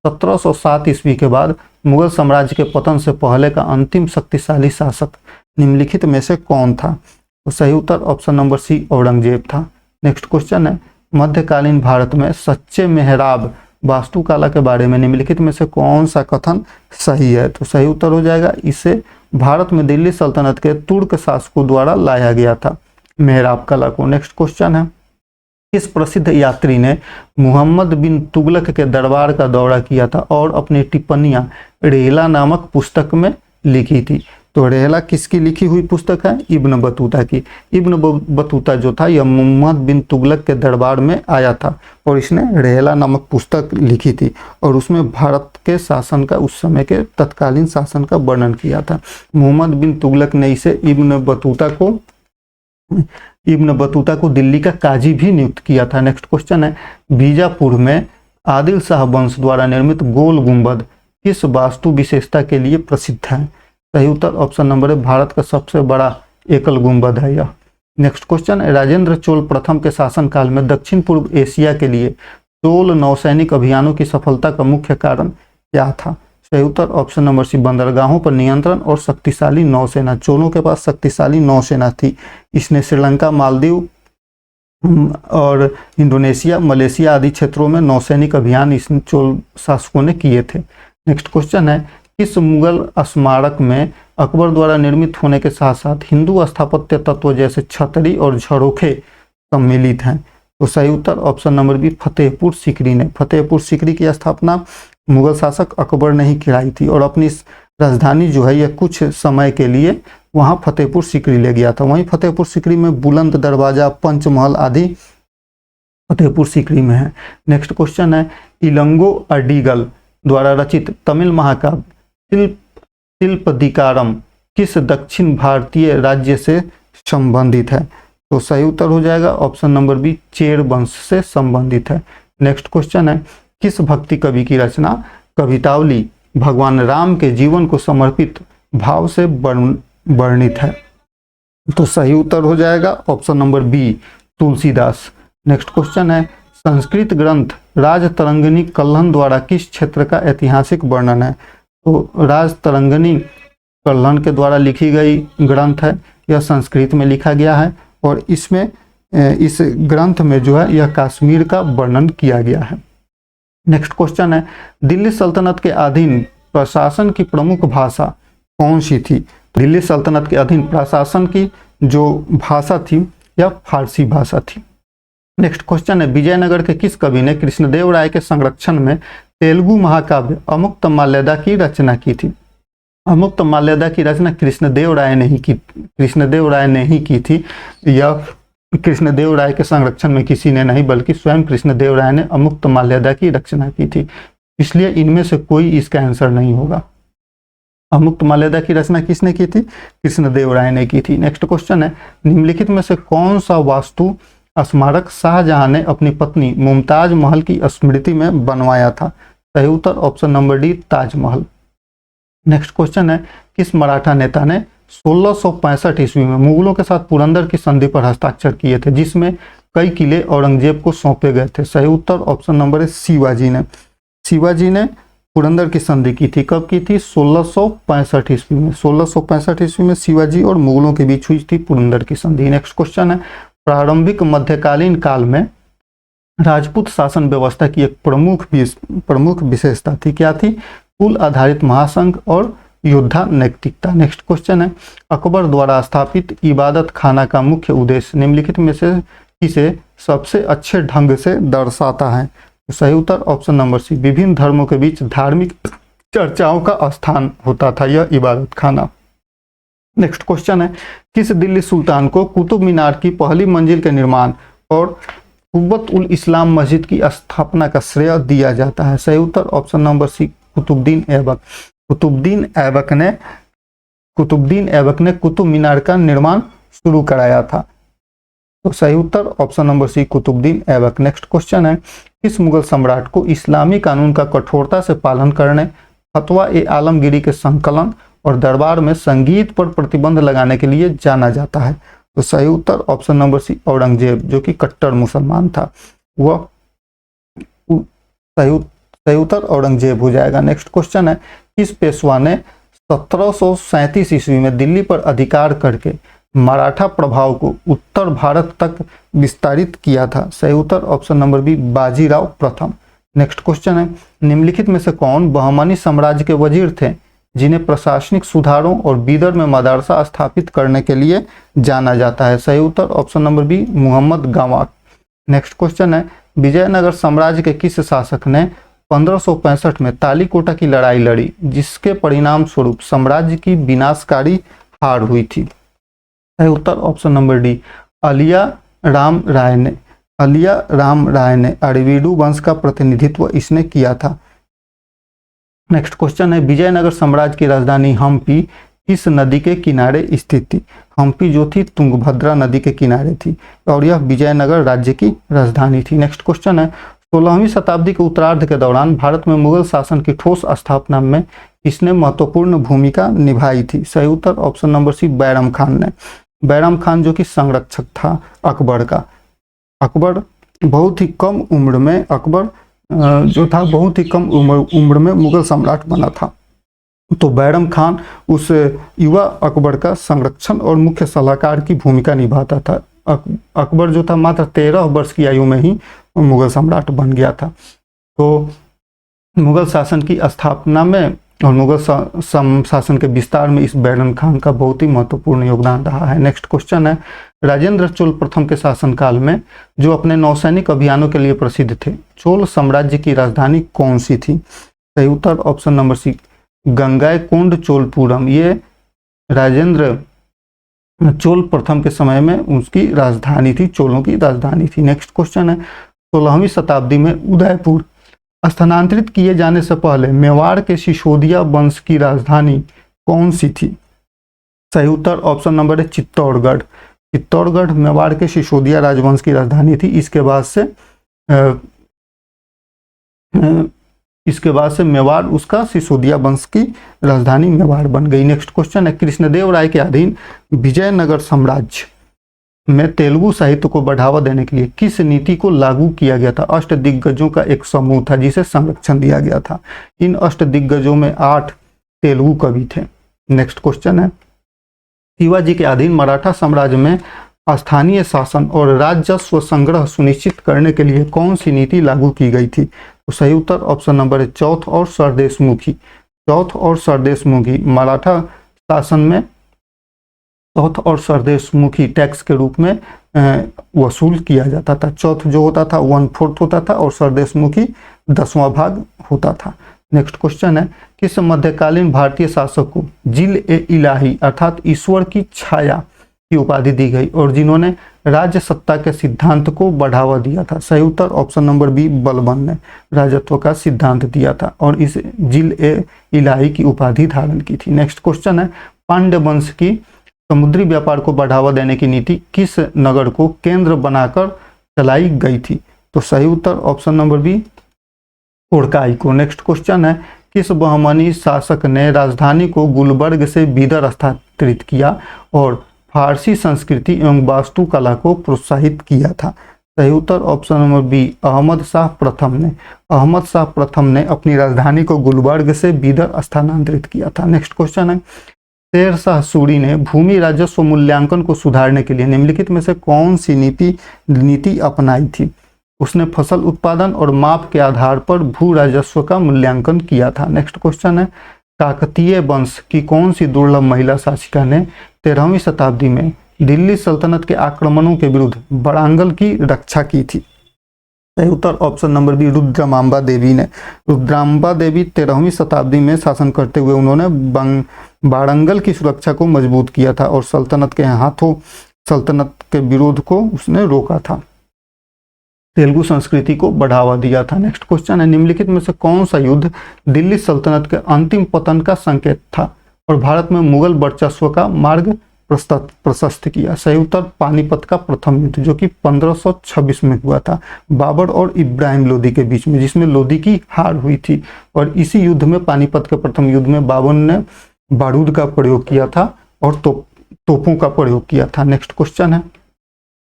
1707 ईस्वी के बाद मुगल साम्राज्य के पतन से पहले का अंतिम शक्तिशाली शासक निम्नलिखित में से कौन था? तो सही उत्तर ऑप्शन नंबर सी, औरंगजेब था। नेक्स्ट क्वेश्चन है, मध्यकालीन भारत में सच्चे मेहराब वास्तुकला के बारे में निम्नलिखित में से कौन सा कथन सही है? तो सही उत्तर हो जाएगा, इसे भारत में दिल्ली सल्तनत के तुर्क शासकों द्वारा लाया गया था मेहराब कला को। नेक्स्ट क्वेश्चन है, किस प्रसिद्ध यात्री ने मोहम्मद बिन तुगलक के दरबार का दौरा किया था और अपनी टिप्पणियां रेहला नामक पुस्तक में लिखी थी? तो रेहला किसकी लिखी हुई पुस्तक है? इब्न बतूता की। इब्न बतूता जो था यह मोहम्मद बिन तुगलक के दरबार में आया था और इसने रेहला नामक पुस्तक लिखी थी और उसमें भारत के शासन का, उस समय के तत्कालीन शासन का वर्णन किया था। मोहम्मद बिन तुगलक ने इसे इब्न बतूता को दिल्ली का काजी भी नियुक्त किया था। नेक्स्ट क्वेश्चन है, बीजापुर में आदिल शाह वंश द्वारा निर्मित गोल गुंबद किस वास्तु विशेषता के लिए प्रसिद्ध है? सही उत्तर ऑप्शन नंबर है, भारत का सबसे बड़ा एकल गुंबद है यह। नेक्स्ट क्वेश्चन है, राजेंद्र चोल प्रथम के शासनकाल में दक्षिण पूर्व एशिया के लिए चोल नौसैनिक अभियानों की सफलता का मुख्य कारण क्या था? सही उत्तर ऑप्शन नंबर सी, बंदरगाहों पर नियंत्रण और शक्तिशाली नौसेना। चोलों के पास शक्तिशाली नौसेना थी। इसने श्रीलंका, मालदीव और इंडोनेशिया, मलेशिया आदि क्षेत्रों में नौसैनिक अभियान इस चोल शासकों ने किए थे। नेक्स्ट क्वेश्चन है, किस मुगल स्मारक में अकबर द्वारा निर्मित होने के साथ साथ हिंदू स्थापत्य तत्व जैसे छतरी और झरोखे सम्मिलित हैं? तो सही उत्तर option number B, Fatehpur Sikri ने। फतेहपुर सीकरी की स्थापना मुगल शासक अकबर ने ही कराई थी और अपनी राजधानी जो है यह कुछ समय के लिए वहां फतेहपुर सीकरी ले गया था। वहीं फतेहपुर सीकरी में बुलंद दरवाजा, पंचमहल आदि फतेहपुर सीकरी में है। नेक्स्ट क्वेश्चन है, इलंगो अडिगल द्वारा रचित तमिल महाकाव्य शिल्पदिकारम किस दक्षिण भारतीय राज्य से संबंधित है? तो सही उत्तर हो जाएगा ऑप्शन नंबर बी, चेर वंश से संबंधित है। नेक्स्ट क्वेश्चन है, किस भक्ति कवि की रचना कवितावली भगवान राम के जीवन को समर्पित भाव से वर्णित है? तो सही उत्तर हो जाएगा option number B, Tulsidas. Next question है, संस्कृत ग्रंथ राजतरंगिणी कल्हण द्वारा किस क्षेत्र का ऐतिहासिक वर्णन है? तो राजतरंगिणी कल्हण के द्वारा लिखी गई ग्रंथ है, यह संस्कृत में लिखा गया है और इसमें इस ग्रंथ में जो है यह कश्मीर का वर्णन किया गया है। नेक्स्ट क्वेश्चन है, दिल्ली सल्तनत के अधीन प्रशासन की प्रमुख भाषा कौन सी थी? दिल्ली सल्तनत के अधीन प्रशासन की जो भाषा थी यह फारसी भाषा थी। नेक्स्ट क्वेश्चन है, विजयनगर के किस कवि ने कृष्णदेव राय के संरक्षण में तेलुगु महाकाव्य अमुक्तमाल्यदा की रचना की थी? अमुक्तमाल्यदा की रचना कृष्णदेव राय ने ही की थी। यह कृष्णदेव राय के संरक्षण में किसी ने नहीं बल्कि स्वयं कृष्णदेव राय ने अमुक्तमाल्यदा की रचना की थी, इसलिए इनमें से कोई इसका आंसर नहीं होगा। अमुक्तमाल्यदा की रचना किसने की थी? कृष्णदेव राय ने की थी। नेक्स्ट क्वेश्चन है, निम्नलिखित में से कौन सा वास्तु स्मारक शाहजहां ने अपनी पत्नी मुमताज महल की स्मृति में बनवाया था? सही उत्तर option number D, Taj Mahal. Next question है, किस मराठा नेता ने 1665 ईस्वी में मुगलों के साथ पुरंदर की संधि पर हस्ताक्षर किए थे जिसमें कई किले औरंगजेब को सौंपे गए थे? सही उत्तर ऑप्शन नंबर है, शिवाजी ने पुरंदर की संधि की थी? कब की थी? 1665 ईस्वी में। 1665 ईस्वी में शिवाजी और मुगलों के बीच हुई थी पुरंदर की संधि। नेक्स्ट क्वेश्चन है, प्रारंभिक मध्यकालीन काल में राजपूत शासन व्यवस्था की एक प्रमुख विशेषता थी। क्या थी? कुल आधारित महासंघ और योद्धा नैतिकता। नेक्स्ट क्वेश्चन है, अकबर द्वारा स्थापित इबादत खाना का मुख्य उद्देश्य निम्नलिखित में से किसे सबसे अच्छे ढंग से दर्शाता है? तो सही उत्तर ऑप्शन नंबर सी, विभिन्न धर्मों के बीच धार्मिक चर्चाओं का स्थान होता था यह इबादत खाना। नेक्स्ट क्वेश्चन है, किस दिल्ली सुल्तान को कुतुब मीनार की पहली मंजिल के निर्माण और कुव्वत उल इस्लाम मस्जिद की स्थापना का श्रेय दिया जाता है? सही उत्तर option number C, Qutubuddin Aibak. Qutubuddin Aibak ने कुतुब मीनार का निर्माण शुरू कराया था। तो सही उत्तर option number C, Qutubuddin Aibak. Next question है, किस मुगल सम्राट को इस्लामी कानून का कठोरता से पालन करने, फतवा ए आलमगीरी के संकलन और दरबार में संगीत पर प्रतिबंध लगाने के लिए जाना जाता है? तो सही उत्तर ऑप्शन नंबर सी, औरंगजेब, जो कि कट्टर मुसलमान था। वह सही उत्तर औरंगजेब हो जाएगा। नेक्स्ट क्वेश्चन है, किस पेशवा ने 1737 ईस्वी में दिल्ली पर अधिकार करके मराठा प्रभाव को उत्तर भारत तक विस्तारित किया था? सही उत्तर ऑप्शन नंबर बी, बाजीराव प्रथम। नेक्स्ट क्वेश्चन है, निम्नलिखित में से कौन बहमनी साम्राज्य के वजीर थे जिन्हें प्रशासनिक सुधारों और बीदर में मदरसा स्थापित करने के लिए जाना जाता है? सही उत्तर option number B, Muhammad Gawan. Next question है, विजयनगर साम्राज्य के किस शासक ने 1565 में तालीकोटा की लड़ाई लड़ी जिसके परिणाम स्वरूप साम्राज्य की विनाशकारी हार हुई थी? सही उत्तर ऑप्शन नंबर डी, अलिया राम राय ने अरविडू वंश का प्रतिनिधित्व इसने किया था। नेक्स्ट क्वेश्चन है, विजयनगर साम्राज्य की राजधानी हम्पी किस नदी के किनारे स्थित थी? हम्पी जो थी तुंगभद्रा नदी के किनारे थी और यह विजयनगर राज्य की राजधानी थी। नेक्स्ट क्वेश्चन है, 16वीं शताब्दी के उत्तरार्ध के दौरान भारत में मुगल शासन की ठोस स्थापना में किसने महत्वपूर्ण भूमिका निभाई थी? सही उत्तर option number C, Bairam Khan ने। बैरम खान जो कि संरक्षक था अकबर का। अकबर बहुत ही कम उम्र में उम्र में मुगल सम्राट बना था। तो बैरम खान उस युवा अकबर का संरक्षण और मुख्य सलाहकार की भूमिका निभाता था। अकबर जो था मात्र 13 वर्ष की आयु में ही मुगल सम्राट बन गया था। तो मुगल शासन की स्थापना में और मुगल शासन के विस्तार में इस बैरम खान का बहुत ही महत्वपूर्ण योगदान रहा है। नेक्स्ट क्वेश्चन है, राजेंद्र चोल प्रथम के शासनकाल में जो अपने नौसैनिक अभियानों के लिए प्रसिद्ध थे, चोल साम्राज्य की राजधानी कौन सी थी? सही उत्तर ऑप्शन नंबर सी, गंगाईकोंड चोलपुरम। ये राजेंद्र चोल प्रथम के समय में उसकी राजधानी थी, चोलों की राजधानी थी। नेक्स्ट क्वेश्चन है, 16वीं शताब्दी में उदयपुर स्थानांतरित किए जाने से पहले मेवाड़ के सिसोदिया वंश की राजधानी कौन सी थी? सही उत्तर ऑप्शन नंबर है, चित्तौड़गढ़। चित्तौड़गढ़ मेवाड़ के सिसोदिया राजवंश की राजधानी थी। इसके बाद से मेवाड़ उसका सिसोदिया वंश की राजधानी मेवाड़ बन गई। नेक्स्ट क्वेश्चन है, कृष्णदेव राय के अधीन विजयनगर साम्राज्य में तेलुगु साहित्य को बढ़ावा देने के लिए किस नीति को लागू किया गया था? अष्टदिग्गजों का एक समूह था जिसे संरक्षण दिया गया था। इन अष्टदिग्गजों में 8 तेलुगु कवि थे। नेक्स्ट क्वेश्चन है, शिवाजी के अधीन मराठा साम्राज्य में स्थानीय शासन और राजस्व संग्रह सुनिश्चित करने के लिए कौन सी नीति लागू की गई थी? तो सही उत्तर ऑप्शन नंबर है, चौथ और सरदेशमुखी। मराठा शासन में चौथ और सरदेशमुखी टैक्स के रूप में वसूल किया जाता था। चौथ जो होता था 1/4 होता था और सरदेशमुखी 10वां भाग होता था। नेक्स्ट क्वेश्चन है, किस मध्यकालीन भारतीय शासक को जिल ए इलाही अर्थात ईश्वर की छाया की उपाधि दी गई और जिन्होंने राज्य सत्ता के सिद्धांत को बढ़ावा दिया था? सही उत्तर ऑप्शन नंबर बी, बलबन ने राजत्व का सिद्धांत दिया था और इस जिल ए इलाही की उपाधि धारण की थी। नेक्स्ट क्वेश्चन है, पांड्य वंश की समुद्री व्यापार को बढ़ावा देने की नीति किस नगर को केंद्र बनाकर चलाई गई थी? तो सही उत्तर ऑप्शन नंबर बी, कोरकाई को। नेक्स्ट क्वेश्चन है, किस बहमनी शासक ने राजधानी को गुलबर्ग से बीदर स्थानांतरित किया और फारसी संस्कृति एवं वास्तुकला को प्रोत्साहित किया था? सही उत्तर option number B Ahmad Shah प्रथम ने। अहमद शाह प्रथम ने अपनी राजधानी को गुलबर्ग से बीदर स्थानांतरित किया था। नेक्स्ट क्वेश्चन है, शेर शाह सूरी ने भूमि राजस्व मूल्यांकन को सुधारने के लिए निम्नलिखित में से कौन सी नीति अपनाई थी? उसने फसल उत्पादन और माप के आधार पर भू राजस्व का मूल्यांकन किया था। नेक्स्ट क्वेश्चन है, काकतीय वंश की कौन सी दुर्लभ महिला शासिका ने 13वीं शताब्दी में दिल्ली सल्तनत के आक्रमणों के विरुद्ध वारांगल की रक्षा की थी? सही उत्तर ऑप्शन नंबर बी रुद्रमांबा देवी ने। रुद्रांबा देवी 13वीं शताब्दी में शासन करते हुए उन्होंने वारंगल की सुरक्षा को मजबूत किया था और सल्तनत के हाथों सल्तनत के विरोध को उसने रोका था, तेलुगु संस्कृति को बढ़ावा दिया था। नेक्स्ट क्वेश्चन है, निम्नलिखित में से कौन सा युद्ध दिल्ली सल्तनत के अंतिम पतन का संकेत था और भारत में मुगल वर्चस्व का मार्ग प्रशस्त किया? सही उत्तर पानीपत का प्रथम युद्ध, जो कि 1526 में हुआ था बाबर और इब्राहिम लोदी के बीच में, जिसमें लोदी की हार हुई थी। और इसी युद्ध में, पानीपत के प्रथम युद्ध में, बाबर ने बारूद का प्रयोग किया था और तोपों का प्रयोग किया था। नेक्स्ट क्वेश्चन है,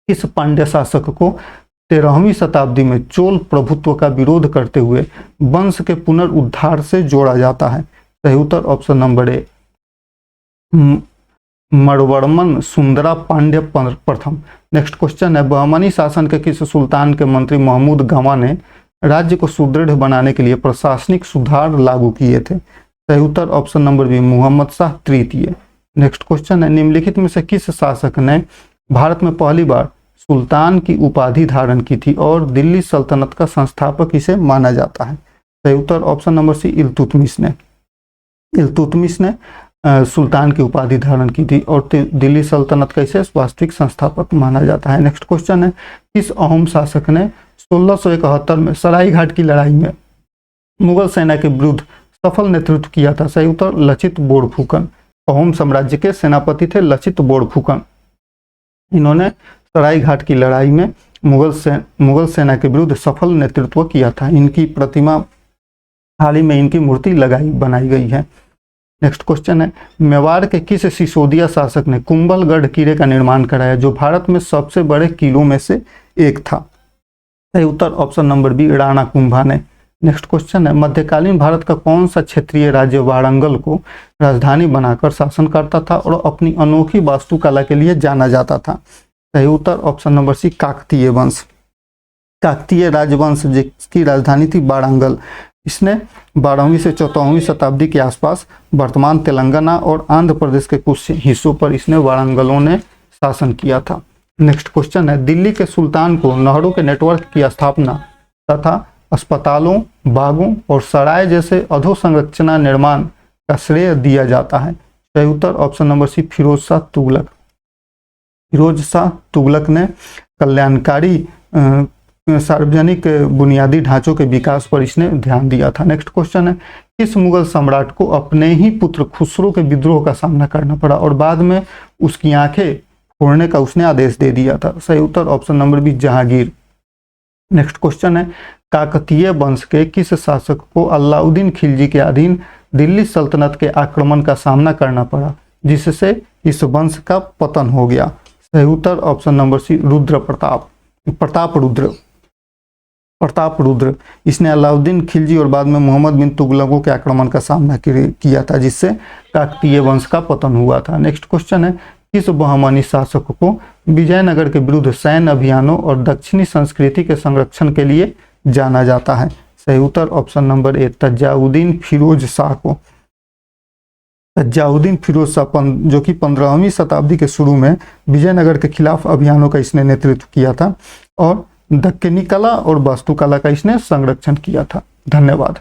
किस पांड्य शासक को 13वीं शताब्दी में चोल प्रभुत्व का विरोध करते हुए वंश के पुनरुद्धार से जोड़ा जाता है? सही उत्तर ऑप्शन नंबर ए मरवर्मन सुंदरा पांड्य प्रथम। नेक्स्ट क्वेश्चन है, बहमनी शासन के किस सुल्तान के मंत्री महमूद गवा ने राज्य को सुदृढ़ बनाने के लिए प्रशासनिक सुधार लागू किए थे? सही उत्तर option number B Mohammad Shah तृतीय। नेक्स्ट क्वेश्चन है, निम्नलिखित में से किस शासक ने भारत में पहली बार सुल्तान की उपाधि धारण की थी और दिल्ली सल्तनत का संस्थापक इसे माना जाता है? सही उत्तर ऑप्शन नंबर सी इल्तुतमिश ने। इल्तुतमिश ने सुल्तान की उपाधि धारण की थी और दिल्ली सल्तनत का इसे वास्तविक संस्थापक माना जाता है। नेक्स्ट क्वेश्चन है, किस अहोम शासक ने 1671 में सरायघाट की लड़ाई में मुगल सेना के विरुद्ध सफल नेतृत्व किया था? सही उत्तर लचित बोरफुकन। अहोम साम्राज्य के सेनापति थे लचित बोरफुकन। इन्होंने सरायघाट की लड़ाई में मुगल सेना के विरुद्ध सफल नेतृत्व किया था। इनकी प्रतिमा हाल ही में इनकी मूर्ति बनाई गई है। नेक्स्ट क्वेश्चन है, मेवाड़ के किस सिसोदिया शासक ने कुंभलगढ़ किले का निर्माण कराया, जो भारत में सबसे बड़े किलों में से एक था? सही उत्तर option number B Rana Kumbha ने। नेक्स्ट क्वेश्चन है, मध्यकालीन भारत का कौन सा क्षेत्रीय राज्य वारंगल को राजधानी बनाकर शासन करता था और अपनी अनोखी वास्तुकला के लिए जाना जाता था? सही उत्तर ऑप्शन नंबर सी काकतीय वंश। काकतीय राजवंश जिसकी राजधानी थी वारंगल, इसने 12वीं से 14वीं शताब्दी के आसपास वर्तमान तेलंगाना और आंध्र प्रदेश के कुछ हिस्सों पर इसने वारंगलों ने शासन किया था। नेक्स्ट क्वेश्चन है, दिल्ली के सुल्तान को नहरों के नेटवर्क की स्थापना तथा अस्पतालों, बागों और सराय जैसे अधोसंरचना निर्माण का श्रेय दिया जाता है? सही उत्तर option number C Firoz Shah Tughlaq. Firoz Shah Tughlaq ने कल्याणकारी सार्वजनिक बुनियादी ढांचों के विकास पर इसने ध्यान दिया था। नेक्स्ट क्वेश्चन है, किस मुगल सम्राट को अपने ही पुत्र खुसरो के विद्रोह का सामना करना पड़ा और बाद में उसकी आंखें फोड़ने का उसने आदेश दे दिया था? सही उत्तर option number B Jahangir. Next question है, काकतीय वंश के किस शासक को अलाउद्दीन खिलजी के अधीन दिल्ली सल्तनत के आक्रमण का सामना करना पड़ा, जिससे इस वंश का पतन हो गया? सही उत्तर option number C Pratap Rudra. इसने अलाउद्दीन खिलजी और बाद में मोहम्मद बिन तुगलकों के आक्रमण का सामना किया था, जिससे काकतीय वंश का पतन हुआ था। नेक्स्ट क्वेश्चन है, किस बहमनी शासक को विजयनगर के विरुद्ध सैन्य अभियानों और दक्षिणी संस्कृति के संरक्षण के लिए जाना जाता है? सही उत्तर option number A Tajuddin Firoz Shah को। तज्जाउद्दीन फिरोज शाह जो कि 15वीं शताब्दी के शुरू में विजयनगर के खिलाफ अभियानों का इसने नेतृत्व किया था और दक्कनी कला और वास्तुकला का इसने संरक्षण किया था। धन्यवाद।